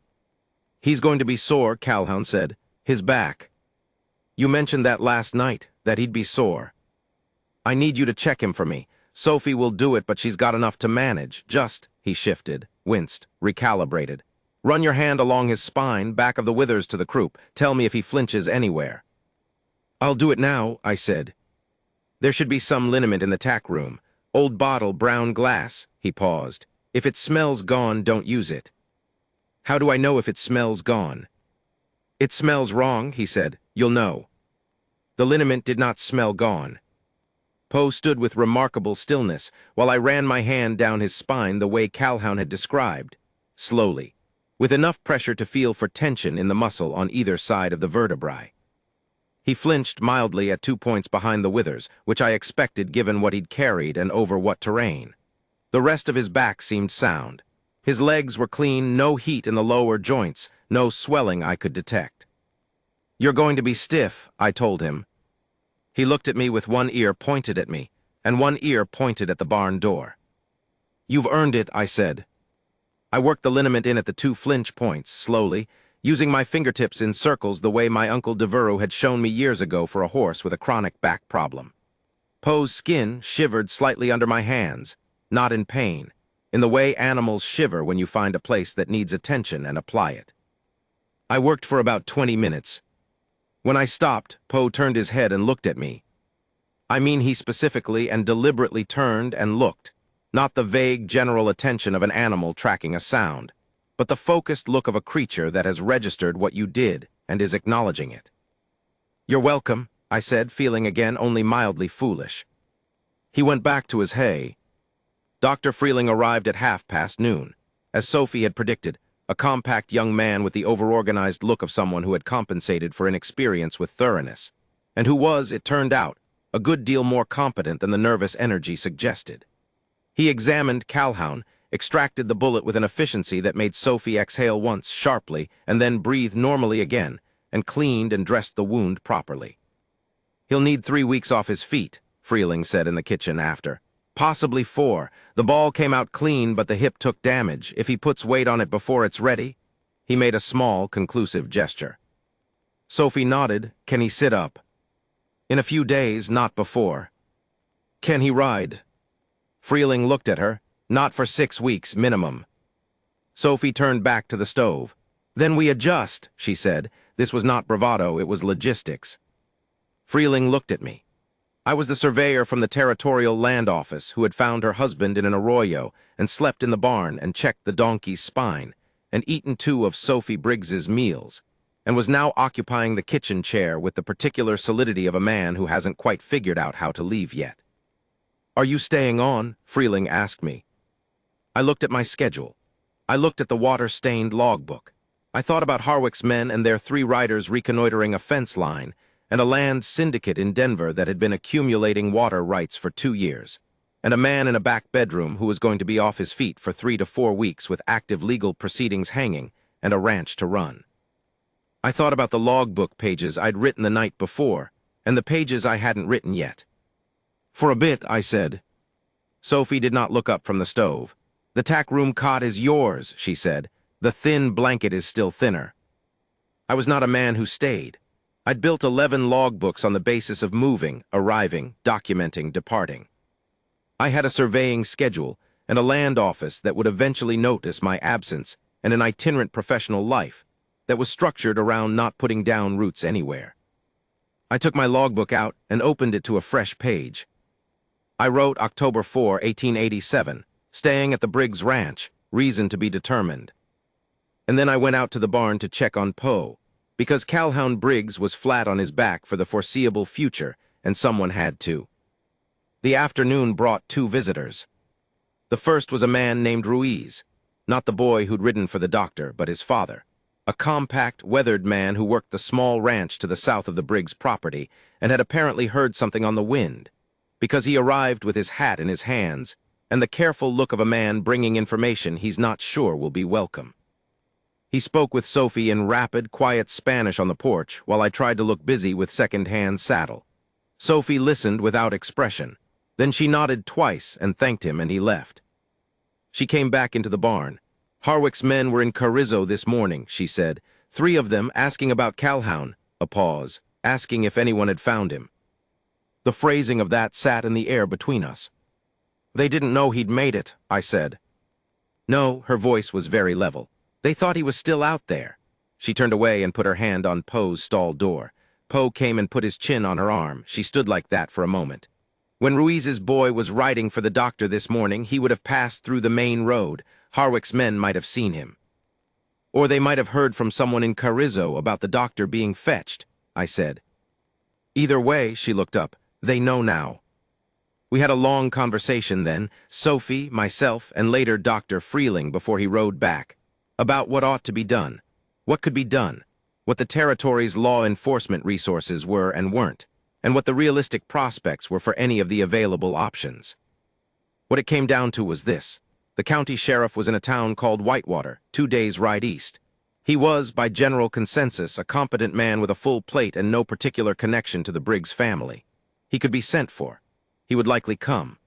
He's going to be sore, Calhoun said. His back. You mentioned that last night, that he'd be sore. I need you to check him for me. Sophie will do it, but she's got enough to manage. Just, he shifted, winced, recalibrated. Run your hand along his spine, back of the withers to the croup. Tell me if he flinches anywhere. I'll do it now, I said. There should be some liniment in the tack room. Old bottle, brown glass. He paused. If it smells gone, don't use it. How do I know if it smells gone? It smells wrong, he said. You'll know. The liniment did not smell gone. Poe stood with remarkable stillness while I ran my hand down his spine the way Calhoun had described, slowly, with enough pressure to feel for tension in the muscle on either side of the vertebrae. He flinched mildly at 2 points behind the withers, which I expected given what he'd carried and over what terrain. The rest of his back seemed sound. His legs were clean, no heat in the lower joints, no swelling I could detect. You're going to be stiff, I told him. He looked at me with one ear pointed at me, and one ear pointed at the barn door. You've earned it, I said. I worked the liniment in at the 2 flinch points, slowly, using my fingertips in circles the way my Uncle Devereux had shown me years ago for a horse with a chronic back problem. Poe's skin shivered slightly under my hands, not in pain, in the way animals shiver when you find a place that needs attention and apply it. I worked for about 20 minutes. When I stopped, Poe turned his head and looked at me. I mean, he specifically and deliberately turned and looked, not the vague general attention of an animal tracking a sound, but the focused look of a creature that has registered what you did and is acknowledging it. You're welcome, I said, feeling again only mildly foolish. He went back to his hay. Dr. Freeling arrived at noon. As Sophie had predicted, a compact young man with the overorganized look of someone who had compensated for inexperience with thoroughness, and who was, it turned out, a good deal more competent than the nervous energy suggested. He examined Calhoun, extracted the bullet with an efficiency that made Sophie exhale once sharply and then breathe normally again, and cleaned and dressed the wound properly. He'll need 3 weeks off his feet, Freeling said in the kitchen after. Possibly 4. The ball came out clean, but the hip took damage. If he puts weight on it before it's ready. He made a small, conclusive gesture. Sophie nodded. Can he sit up? In a few days, not before. Can he ride? Freeling looked at her. Not for 6 weeks, minimum. Sophie turned back to the stove. Then we adjust, she said. This was not bravado, it was logistics. Freeling looked at me. I was the surveyor from the Territorial Land Office who had found her husband in an arroyo and slept in the barn and checked the donkey's spine and eaten 2 of Sophie Briggs's meals and was now occupying the kitchen chair with the particular solidity of a man who hasn't quite figured out how to leave yet. Are you staying on? Freeling asked me. I looked at my schedule. I looked at the water-stained logbook. I thought about Harwick's men and their 3 riders reconnoitering a fence line and a land syndicate in Denver that had been accumulating water rights for 2 years, and a man in a back bedroom who was going to be off his feet for 3 to 4 weeks with active legal proceedings hanging and a ranch to run. I thought about the logbook pages I'd written the night before and the pages I hadn't written yet. For a bit, I said. Sophie did not look up from the stove. The tack room cot is yours, she said. The thin blanket is still thinner. I was not a man who stayed. I'd built 11 logbooks on the basis of moving, arriving, documenting, departing. I had a surveying schedule and a land office that would eventually notice my absence and an itinerant professional life that was structured around not putting down roots anywhere. I took my logbook out and opened it to a fresh page. I wrote October 4, 1887, staying at the Briggs Ranch, reason to be determined. And then I went out to the barn to check on Poe, because Calhoun Briggs was flat on his back for the foreseeable future, and someone had to. The afternoon brought two visitors. The first was a man named Ruiz, not the boy who'd ridden for the doctor, but his father, a compact, weathered man who worked the small ranch to the south of the Briggs property and had apparently heard something on the wind, because he arrived with his hat in his hands and the careful look of a man bringing information he's not sure will be welcome. He spoke with Sophie in rapid, quiet Spanish on the porch while I tried to look busy with second-hand saddle. Sophie listened without expression. Then she nodded twice and thanked him, and he left. She came back into the barn. Harwick's men were in Carrizo this morning, she said. 3 of them asking about Calhoun. A pause, asking if anyone had found him. The phrasing of that sat in the air between us. They didn't know he'd made it, I said. No, her voice was very level. They thought he was still out there. She turned away and put her hand on Poe's stall door. Poe came and put his chin on her arm. She stood like that for a moment. When Ruiz's boy was riding for the doctor this morning, he would have passed through the main road. Harwick's men might have seen him. Or they might have heard from someone in Carrizo about the doctor being fetched, I said. Either way, she looked up. They know now. We had a long conversation then, Sophie, myself, and later Dr. Freeling before he rode back, about what ought to be done, what could be done, what the territory's law enforcement resources were and weren't, and what the realistic prospects were for any of the available options. What it came down to was this. The county sheriff was in a town called Whitewater, 2 days' ride east. He was, by general consensus, a competent man with a full plate and no particular connection to the Briggs family. He could be sent for. He would likely come.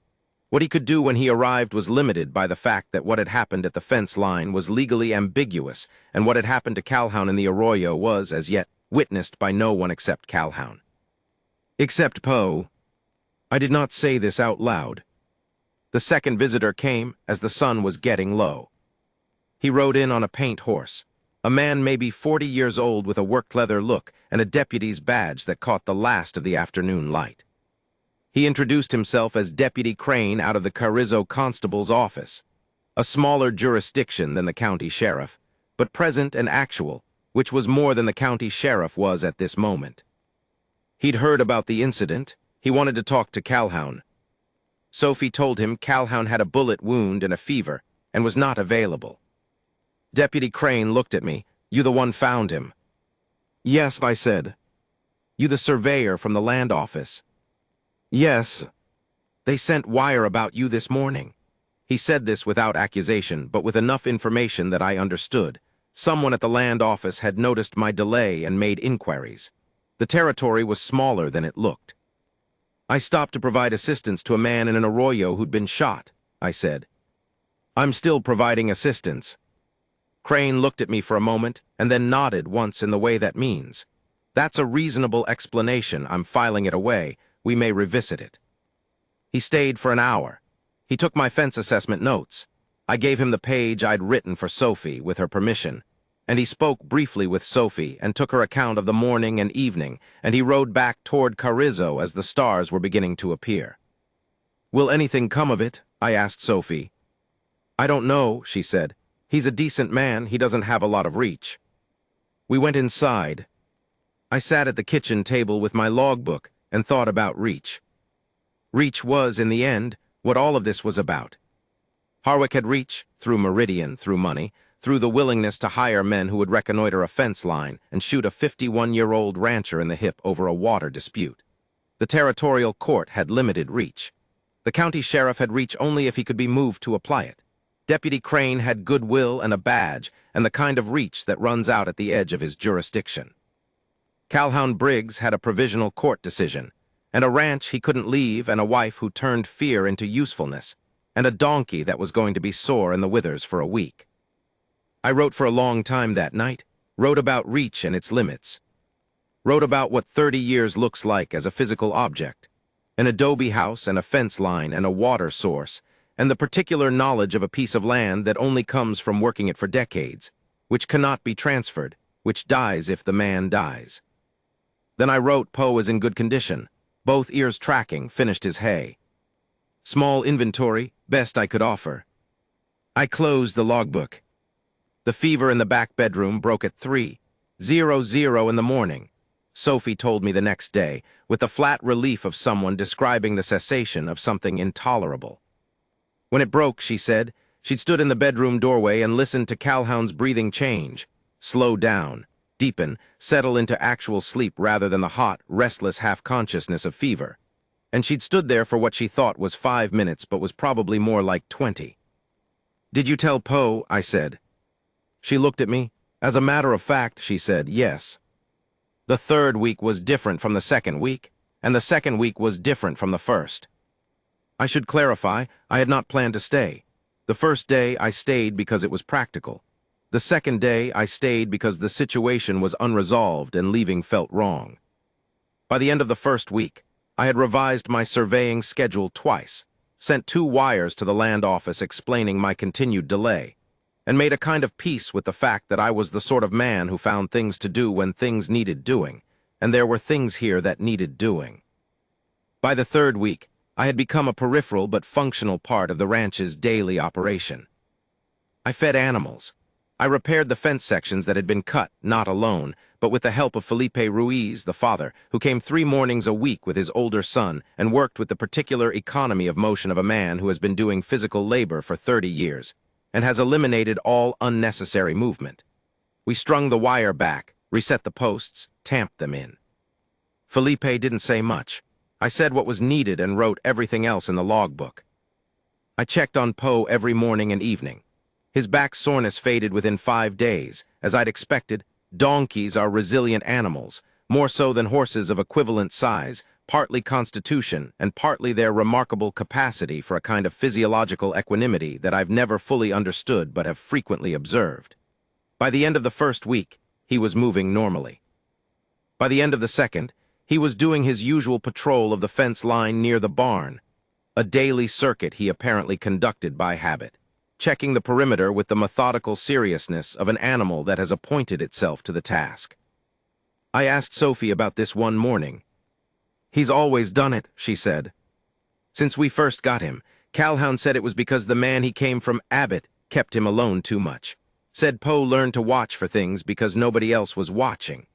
What he could do when he arrived was limited by the fact that what had happened at the fence line was legally ambiguous, and what had happened to Calhoun in the arroyo was, as yet, witnessed by no one except Calhoun. Except Poe. I did not say this out loud. The second visitor came as the sun was getting low. He rode in on a paint horse, a man maybe 40 years old with a work-leather look and a deputy's badge that caught the last of the afternoon light. He introduced himself as Deputy Crane out of the Carrizo Constable's office, a smaller jurisdiction than the county sheriff, but present and actual, which was more than the county sheriff was at this moment. He'd heard about the incident. He wanted to talk to Calhoun. Sophie told him Calhoun had a bullet wound and a fever and was not available. Deputy Crane looked at me. You the one found him? Yes, I said. You the surveyor from the land office? Yes. They sent wire about you this morning. He said this without accusation, but with enough information that I understood. Someone at the land office had noticed my delay and made inquiries. The territory was smaller than it looked. I stopped to provide assistance to a man in an arroyo who'd been shot, I said. I'm still providing assistance. Crane looked at me for a moment and then nodded once in the way that means. That's a reasonable explanation. I'm filing it away. We may revisit it. He stayed for an hour. He took my fence assessment notes. I gave him the page I'd written for Sophie with her permission, and he spoke briefly with Sophie and took her account of the morning and evening, and he rode back toward Carrizo as the stars were beginning to appear. Will anything come of it? I asked Sophie. I don't know, she said. He's a decent man. He doesn't have a lot of reach. We went inside. I sat at the kitchen table with my logbook and thought about reach. Reach was, in the end, what all of this was about. Harwick had reach, through Meridian, through money, through the willingness to hire men who would reconnoiter a fence line and shoot a 51-year-old rancher in the hip over a water dispute. The territorial court had limited reach. The county sheriff had reach only if he could be moved to apply it. Deputy Crane had goodwill and a badge, and the kind of reach that runs out at the edge of his jurisdiction. Calhoun Briggs had a provisional court decision, and a ranch he couldn't leave, and a wife who turned fear into usefulness, and a donkey that was going to be sore in the withers for a week. I wrote for a long time that night, wrote about reach and its limits, wrote about what 30 years looks like as a physical object, an adobe house and a fence line and a water source, and the particular knowledge of a piece of land that only comes from working it for decades, which cannot be transferred, which dies if the man dies. Then I wrote Poe is in good condition. Both ears tracking, finished his hay. Small inventory, best I could offer. I closed the logbook. The fever in the back bedroom broke at 3:00 in the morning. Sophie told me the next day, with the flat relief of someone describing the cessation of something intolerable. When it broke, she said, she'd stood in the bedroom doorway and listened to Calhoun's breathing change, slow down, deepen, settle into actual sleep rather than the hot, restless half-consciousness of fever. And she'd stood there for what she thought was 5 minutes but was probably more like 20. "Did you tell Poe?" I said. She looked at me. "As a matter of fact," she said, "yes." The third week was different from the second week, and the second week was different from the first. I should clarify, I had not planned to stay. The first day I stayed because it was practical. The second day I stayed because the situation was unresolved and leaving felt wrong. By the end of the first week, I had revised my surveying schedule twice, sent 2 wires to the land office explaining my continued delay, and made a kind of peace with the fact that I was the sort of man who found things to do when things needed doing, and there were things here that needed doing. By the third week, I had become a peripheral but functional part of the ranch's daily operation. I fed animals. I repaired the fence sections that had been cut, not alone, but with the help of Felipe Ruiz, the father, who came 3 mornings a week with his older son and worked with the particular economy of motion of a man who has been doing physical labor for 30 years and has eliminated all unnecessary movement. We strung the wire back, reset the posts, tamped them in. Felipe didn't say much. I said what was needed and wrote everything else in the logbook. I checked on Poe every morning and evening. His back soreness faded within 5 days. As I'd expected, donkeys are resilient animals, more so than horses of equivalent size, partly constitution and partly their remarkable capacity for a kind of physiological equanimity that I've never fully understood but have frequently observed. By the end of the first week, he was moving normally. By the end of the second, he was doing his usual patrol of the fence line near the barn, a daily circuit he apparently conducted by habit, checking the perimeter with the methodical seriousness of an animal that has appointed itself to the task. I asked Sophie about this one morning. "He's always done it," she said. "Since we first got him, Calhoun said it was because the man he came from, Abbott, kept him alone too much. Said Poe learned to watch for things because nobody else was watching."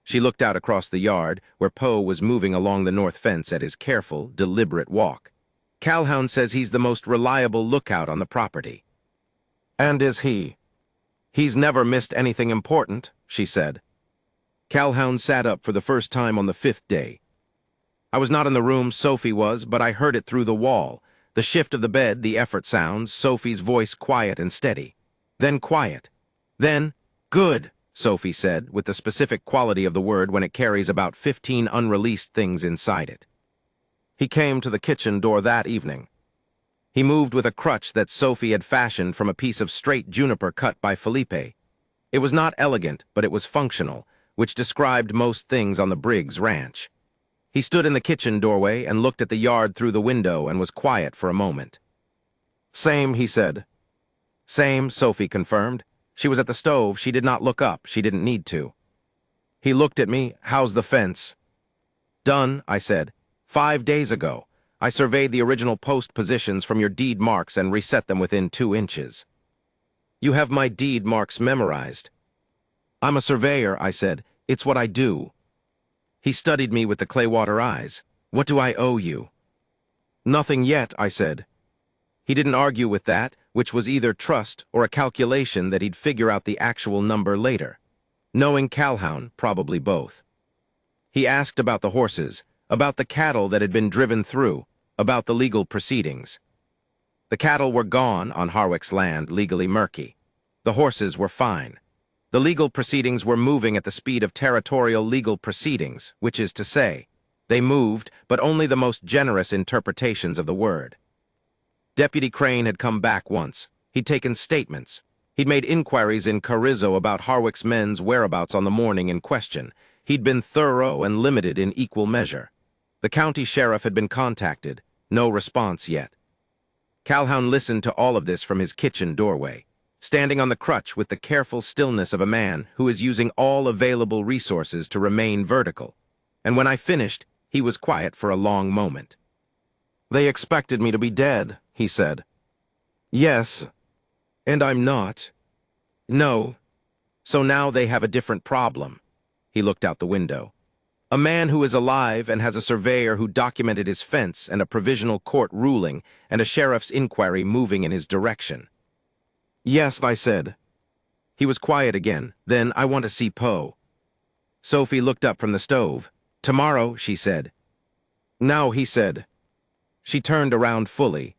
She looked out across the yard, where Poe was moving along the north fence at his careful, deliberate walk. "Calhoun says he's the most reliable lookout on the property." "And is he?" "He's never missed anything important," she said. Calhoun sat up for the first time on the 5th day. I was not in the room, Sophie was, but I heard it through the wall. The shift of the bed, the effort sounds, Sophie's voice quiet and steady. Then quiet. Then, "Good," Sophie said, with the specific quality of the word when it carries about 15 unreleased things inside it. He came to the kitchen door that evening. He moved with a crutch that Sophie had fashioned from a piece of straight juniper cut by Felipe. It was not elegant, but it was functional, which described most things on the Briggs ranch. He stood in the kitchen doorway and looked at the yard through the window and was quiet for a moment. "Same," he said. "Same," Sophie confirmed. She was at the stove. She did not look up. She didn't need to. He looked at me. "How's the fence?" "Done," I said. 5 days ago. I surveyed the original post positions from your deed marks and reset them within 2 inches. "You have my deed marks memorized." "I'm a surveyor," I said. "It's what I do." He studied me with the clay-water eyes. "What do I owe you?" "Nothing yet," I said. He didn't argue with that, which was either trust or a calculation that he'd figure out the actual number later. Knowing Calhoun, probably both. He asked about the horses, about the cattle that had been driven through, about the legal proceedings. The cattle were gone on Harwick's land, legally murky. The horses were fine. The legal proceedings were moving at the speed of territorial legal proceedings, which is to say, they moved, but only the most generous interpretations of the word. Deputy Crane had come back once. He'd taken statements. He'd made inquiries in Carrizo about Harwick's men's whereabouts on the morning in question. He'd been thorough and limited in equal measure. The county sheriff had been contacted. No response yet. Calhoun listened to all of this from his kitchen doorway, standing on the crutch with the careful stillness of a man who is using all available resources to remain vertical. and when I finished, he was quiet for a long moment. "They expected me to be dead," he said. "Yes, and I'm not. No. So now they have a different problem." He looked out the window. "A man who is alive and has a surveyor who documented his fence and a provisional court ruling and a sheriff's inquiry moving in his direction." "Yes," I said. He was quiet again. "Then I want to see Poe." Sophie looked up from the stove. "Tomorrow," she said. "Now," he said. She turned around fully.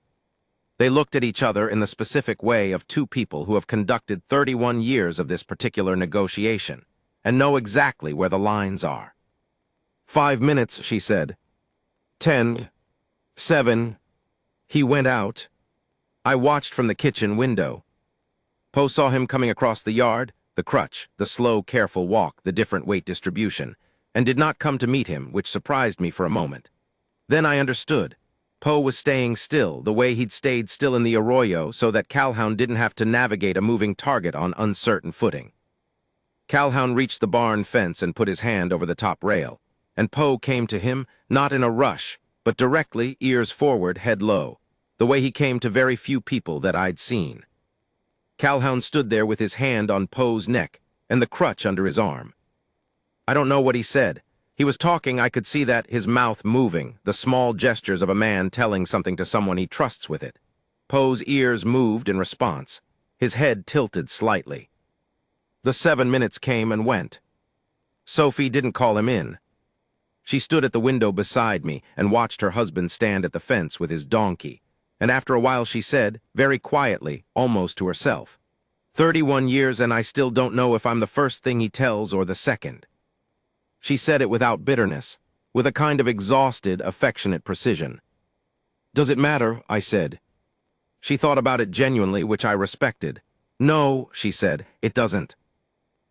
They looked at each other in the specific way of two people who have conducted 31 years of this particular negotiation and know exactly where the lines are. "5 minutes," she said. 10, 7. He went out. I watched from the kitchen window. Poe saw him coming across the yard, the crutch, the slow, careful walk, the different weight distribution, and did not come to meet him, which surprised me for a moment. Then I understood. Poe was staying still, the way he'd stayed still in the arroyo so that Calhoun didn't have to navigate a moving target on uncertain footing. Calhoun reached the barn fence and put his hand over the top rail, and Poe came to him, not in a rush, but directly, ears forward, head low, the way he came to very few people that I'd seen. Calhoun stood there with his hand on Poe's neck and the crutch under his arm. I don't know what he said. He was talking, I could see that, his mouth moving, the small gestures of a man telling something to someone he trusts with it. Poe's ears moved in response. His head tilted slightly. The 7 minutes came and went. Sophie didn't call him in. She stood at the window beside me and watched her husband stand at the fence with his donkey, and after a while she said, very quietly, almost to herself, 31 years and I still don't know if I'm the first thing he tells or the second." She said it without bitterness, with a kind of exhausted, affectionate precision. "Does it matter?" I said. She thought about it genuinely, which I respected. "No," she said, "it doesn't.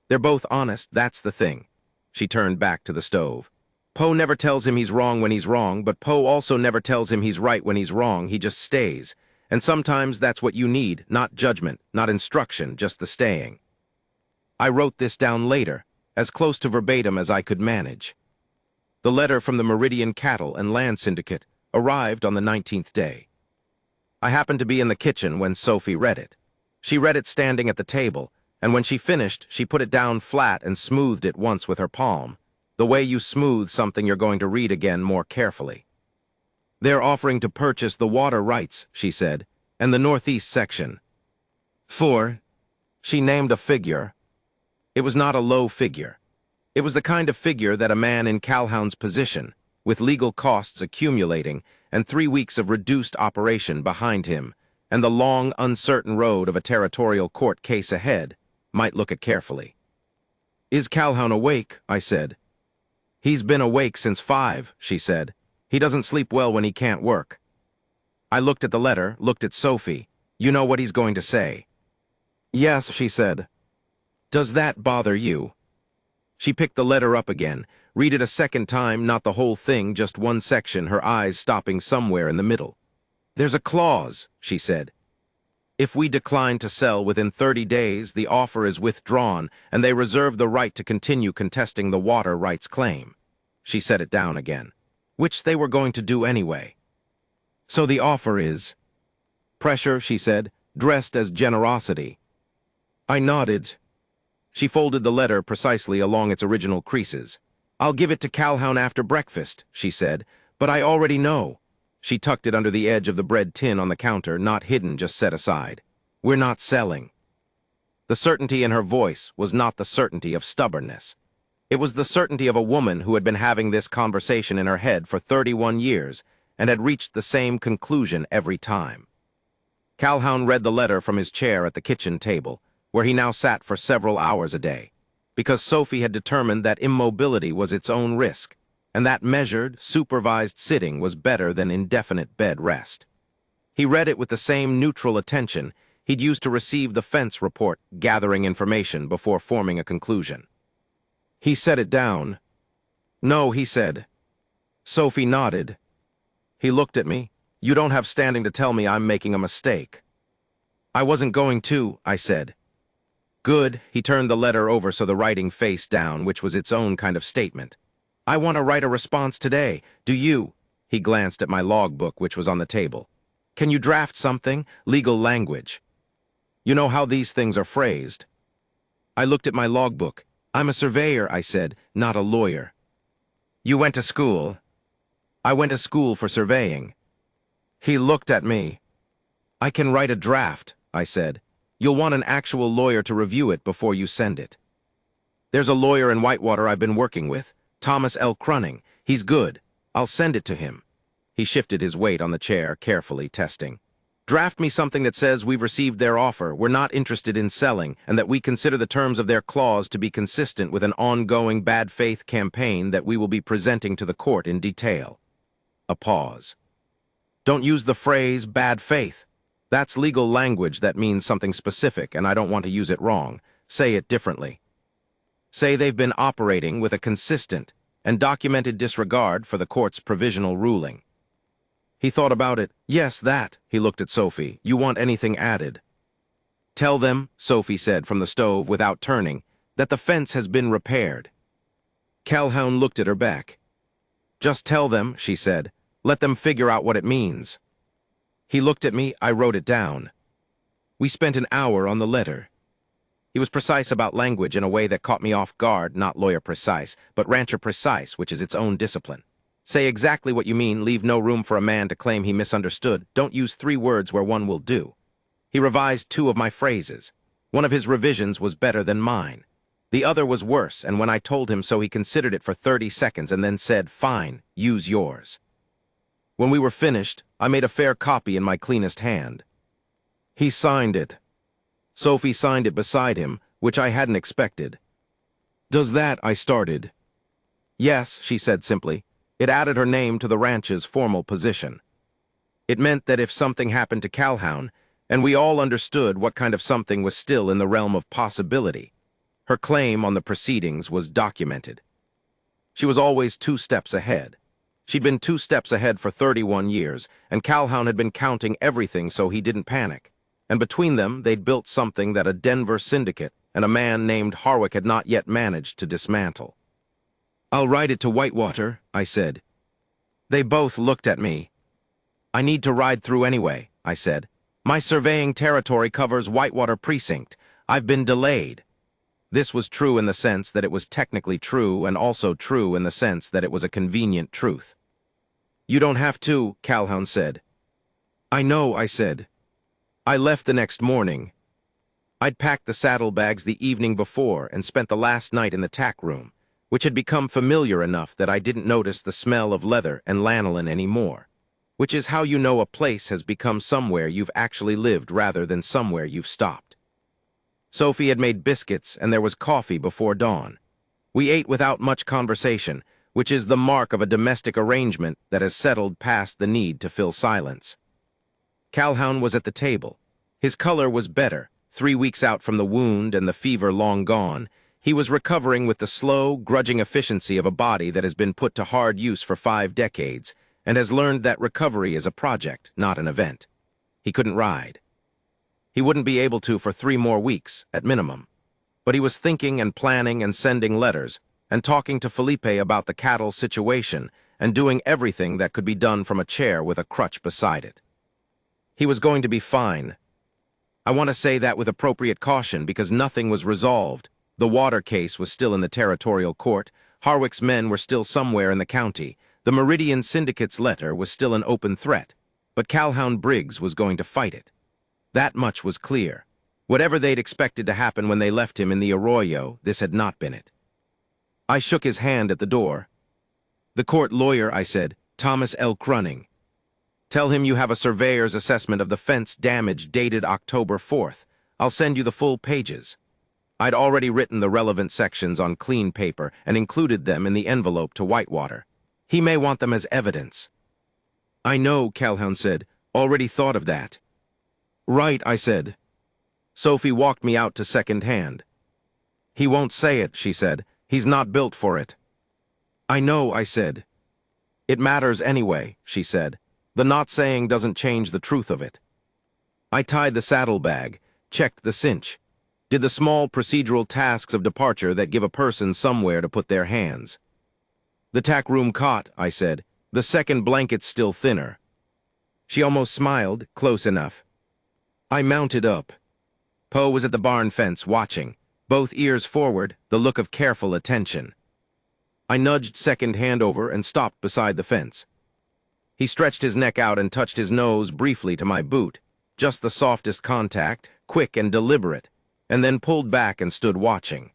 They're both honest, that's the thing." She turned back to the stove. "Poe never tells him he's wrong when he's wrong, but Poe also never tells him he's right when he's wrong. He just stays. And sometimes that's what you need, not judgment, not instruction, just the staying." I wrote this down later, as close to verbatim as I could manage. The letter from the Meridian Cattle and Land Syndicate arrived on the 19th day. I happened to be in the kitchen when Sophie read it. She read it standing at the table, and when she finished, she put it down flat and smoothed it once with her palm, the way you smooth something you're going to read again more carefully. "They're offering to purchase the water rights," she said, "and the northeast section. For," she named a figure. It was not a low figure. It was the kind of figure that a man in Calhoun's position, with legal costs accumulating and 3 weeks of reduced operation behind him, and the long, uncertain road of a territorial court case ahead, might look at carefully. "Is Calhoun awake?" I said. "He's been awake since 5, she said. "He doesn't sleep well when he can't work." I looked at the letter, looked at Sophie. "You know what he's going to say." "Yes," she said. "Does that bother you?" She picked the letter up again, read it a second time, not the whole thing, just one section, her eyes stopping somewhere in the middle. "There's a clause," she said. "If we decline to sell within 30 days, the offer is withdrawn, and they reserve the right to continue contesting the water rights claim." She set it down again. "Which they were going to do anyway. So the offer is..." "Pressure," she said, "dressed as generosity." I nodded. She folded the letter precisely along its original creases. "I'll give it to Calhoun after breakfast," she said, "but I already know." She tucked it under the edge of the bread tin on the counter, not hidden, just set aside. "We're not selling." The certainty in her voice was not the certainty of stubbornness. It was the certainty of a woman who had been having this conversation in her head for 31 years and had reached the same conclusion every time. Calhoun read the letter from his chair at the kitchen table, where he now sat for several hours a day, because Sophie had determined that immobility was its own risk, and that measured, supervised sitting was better than indefinite bed rest. He read it with the same neutral attention he'd used to receive the fence report, gathering information before forming a conclusion. He set it down. "No," he said. Sophie nodded. He looked at me. "You don't have standing to tell me I'm making a mistake." "I wasn't going to," I said. "Good." He turned the letter over so the writing faced down, which was its own kind of statement. I want to write a response today. Do you? He glanced at my logbook, which was on the table. Can you draft something? Legal language. You know how these things are phrased. I looked at my logbook. I'm a surveyor, I said, not a lawyer. You went to school? I went to school for surveying. He looked at me. I can write a draft, I said. You'll want an actual lawyer to review it before you send it. There's a lawyer in Whitewater I've been working with, Thomas L. Crunning. He's good. I'll send it to him. He shifted his weight on the chair, carefully testing. Draft me something that says we've received their offer, we're not interested in selling, and that we consider the terms of their clause to be consistent with an ongoing bad faith campaign that we will be presenting to the court in detail. A pause. Don't use the phrase bad faith. That's legal language that means something specific, and I don't want to use it wrong. Say it differently. Say they've been operating with a consistent and documented disregard for the court's provisional ruling. He thought about it. Yes, that. He looked at Sophie. You want anything added? Tell them, Sophie said from the stove without turning, that the fence has been repaired. Calhoun looked at her back. Just tell them, she said. Let them figure out what it means. He looked at me. I wrote it down. We spent an hour on the letter. He was precise about language in a way that caught me off guard, not lawyer precise, but rancher precise, which is its own discipline. Say exactly what you mean, leave no room for a man to claim he misunderstood. Don't use 3 words where one will do. He revised 2 of my phrases. One of his revisions was better than mine. The other was worse, and when I told him so, he considered it for 30 seconds and then said, fine, use yours. When we were finished, I made a fair copy in my cleanest hand. He signed it. Sophie signed it beside him, which I hadn't expected. Does that, I started. Yes, she said simply. It added her name to the ranch's formal position. It meant that if something happened to Calhoun, and we all understood what kind of something was still in the realm of possibility, her claim on the proceedings was documented. She was always 2 steps ahead. She'd been 2 steps ahead for 31 years, and Calhoun had been counting everything so he didn't panic. And between them, they'd built something that a Denver syndicate and a man named Harwick had not yet managed to dismantle. I'll ride it to Whitewater, I said. They both looked at me. I need to ride through anyway, I said. My surveying territory covers Whitewater Precinct. I've been delayed. This was true in the sense that it was technically true, and also true in the sense that it was a convenient truth. You don't have to, Calhoun said. I know, I said. I left the next morning. I'd packed the saddlebags the evening before and spent the last night in the tack room, which had become familiar enough that I didn't notice the smell of leather and lanolin anymore, which is how you know a place has become somewhere you've actually lived rather than somewhere you've stopped. Sophie had made biscuits and there was coffee before dawn. We ate without much conversation, which is the mark of a domestic arrangement that has settled past the need to fill silence. Calhoun was at the table. His color was better, 3 weeks out from the wound and the fever long gone. He was recovering with the slow, grudging efficiency of a body that has been put to hard use for 5 decades and has learned that recovery is a project, not an event. He couldn't ride. He wouldn't be able to for 3 more weeks, at minimum. But he was thinking and planning and sending letters and talking to Felipe about the cattle situation and doing everything that could be done from a chair with a crutch beside it. He was going to be fine. I want to say that with appropriate caution because nothing was resolved. The water case was still in the territorial court. Harwick's men were still somewhere in the county. The Meridian Syndicate's letter was still an open threat. But Calhoun Briggs was going to fight it. That much was clear. Whatever they'd expected to happen when they left him in the arroyo, this had not been it. I shook his hand at the door. The court lawyer, I said, Thomas L. Crunning. Tell him you have a surveyor's assessment of the fence damage dated October 4th. I'll send you the full pages. I'd already written the relevant sections on clean paper and included them in the envelope to Whitewater. He may want them as evidence. I know, Calhoun said. Already thought of that. Right, I said. Sophie walked me out to second hand. He won't say it, she said. He's not built for it. I know, I said. It matters anyway, she said. The not saying doesn't change the truth of it. I tied the saddlebag, checked the cinch, did the small procedural tasks of departure that give a person somewhere to put their hands. "The tack room cot," I said. "The second blanket's still thinner." She almost smiled, close enough. I mounted up. Poe was at the barn fence, watching, both ears forward, the look of careful attention. I nudged second hand over and stopped beside the fence. He stretched his neck out and touched his nose briefly to my boot, just the softest contact, quick and deliberate, and then pulled back and stood watching.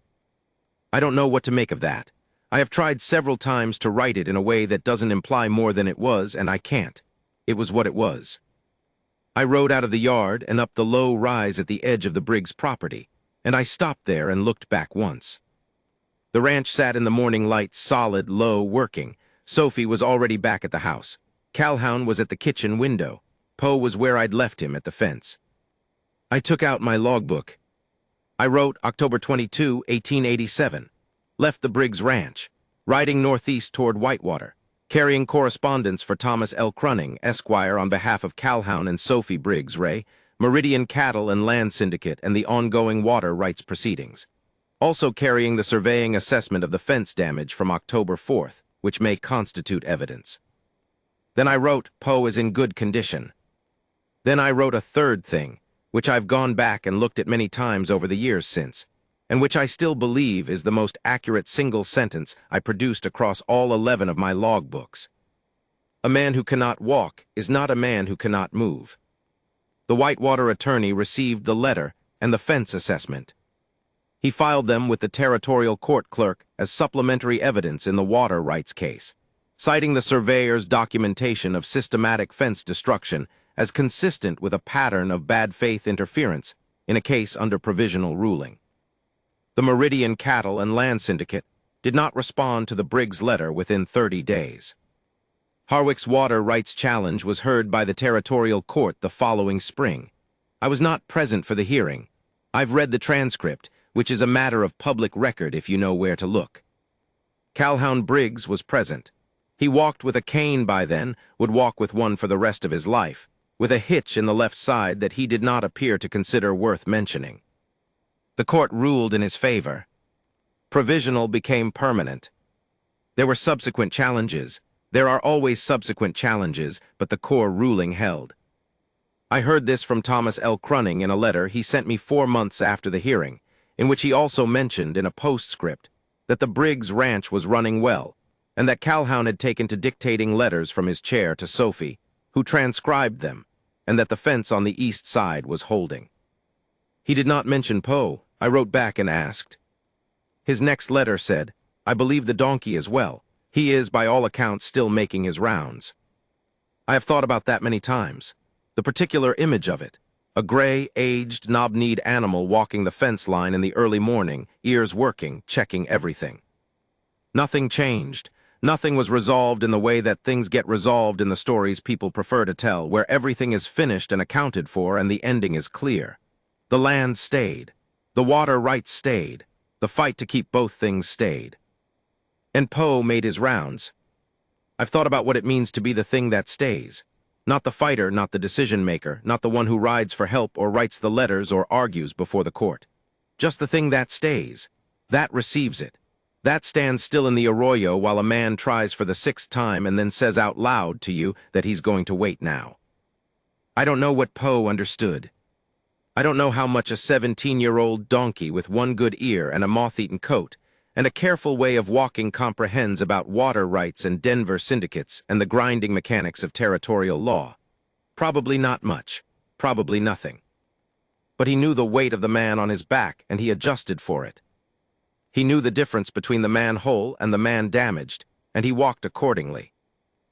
I don't know what to make of that. I have tried several times to write it in a way that doesn't imply more than it was, and I can't. It was what it was. I rode out of the yard and up the low rise at the edge of the Briggs property, and I stopped there and looked back once. The ranch sat in the morning light, solid, low, working. Sophie was already back at the house. Calhoun was at the kitchen window. Poe was where I'd left him at the fence. I took out my logbook. I wrote October 22, 1887. Left the Briggs Ranch, riding northeast toward Whitewater, carrying correspondence for Thomas L. Crunning, Esquire, on behalf of Calhoun and Sophie Briggs Ray, Meridian Cattle and Land Syndicate, and the ongoing water rights proceedings. Also carrying the surveying assessment of the fence damage from October 4th, which may constitute evidence. Then I wrote, Poe is in good condition. Then I wrote a third thing, which I've gone back and looked at many times over the years since, and which I still believe is the most accurate single sentence I produced across all 11 of my logbooks. A man who cannot walk is not a man who cannot move. The Whitewater attorney received the letter and the fence assessment. He filed them with the territorial court clerk as supplementary evidence in the water rights case, citing the surveyor's documentation of systematic fence destruction as consistent with a pattern of bad faith interference in a case under provisional ruling. The Meridian Cattle and Land Syndicate did not respond to the Briggs letter within 30 days. Harwick's water rights challenge was heard by the territorial court the following spring. I was not present for the hearing. I've read the transcript, which is a matter of public record if you know where to look. Calhoun Briggs was present. He walked with a cane by then, would walk with one for the rest of his life, with a hitch in the left side that he did not appear to consider worth mentioning. The court ruled in his favor. Provisional became permanent. There were subsequent challenges. There are always subsequent challenges, but the core ruling held. I heard this from Thomas L. Crunning in a letter he sent me 4 months after the hearing, in which he also mentioned in a postscript that the Briggs Ranch was running well, and that Calhoun had taken to dictating letters from his chair to Sophie, who transcribed them, and that the fence on the east side was holding. He did not mention Poe. I wrote back and asked. His next letter said, I believe the donkey is well. He is, by all accounts, still making his rounds. I have thought about that many times. The particular image of it. A gray, aged, knob-kneed animal walking the fence line in the early morning, ears working, checking everything. Nothing changed. Nothing was resolved in the way that things get resolved in the stories people prefer to tell, where everything is finished and accounted for and the ending is clear. The land stayed. The water rights stayed. The fight to keep both things stayed. And Poe made his rounds. I've thought about what it means to be the thing that stays. Not the fighter, not the decision-maker, not the one who rides for help or writes the letters or argues before the court. Just the thing that stays. That receives it. That stands still in the arroyo while a man tries for the 6th time and then says out loud to you that he's going to wait now. I don't know what Poe understood. I don't know how much a 17-year-old donkey with one good ear and a moth-eaten coat and a careful way of walking comprehends about water rights and Denver syndicates and the grinding mechanics of territorial law. Probably not much. Probably nothing. But he knew the weight of the man on his back, and he adjusted for it. He knew the difference between the man whole and the man damaged, and he walked accordingly.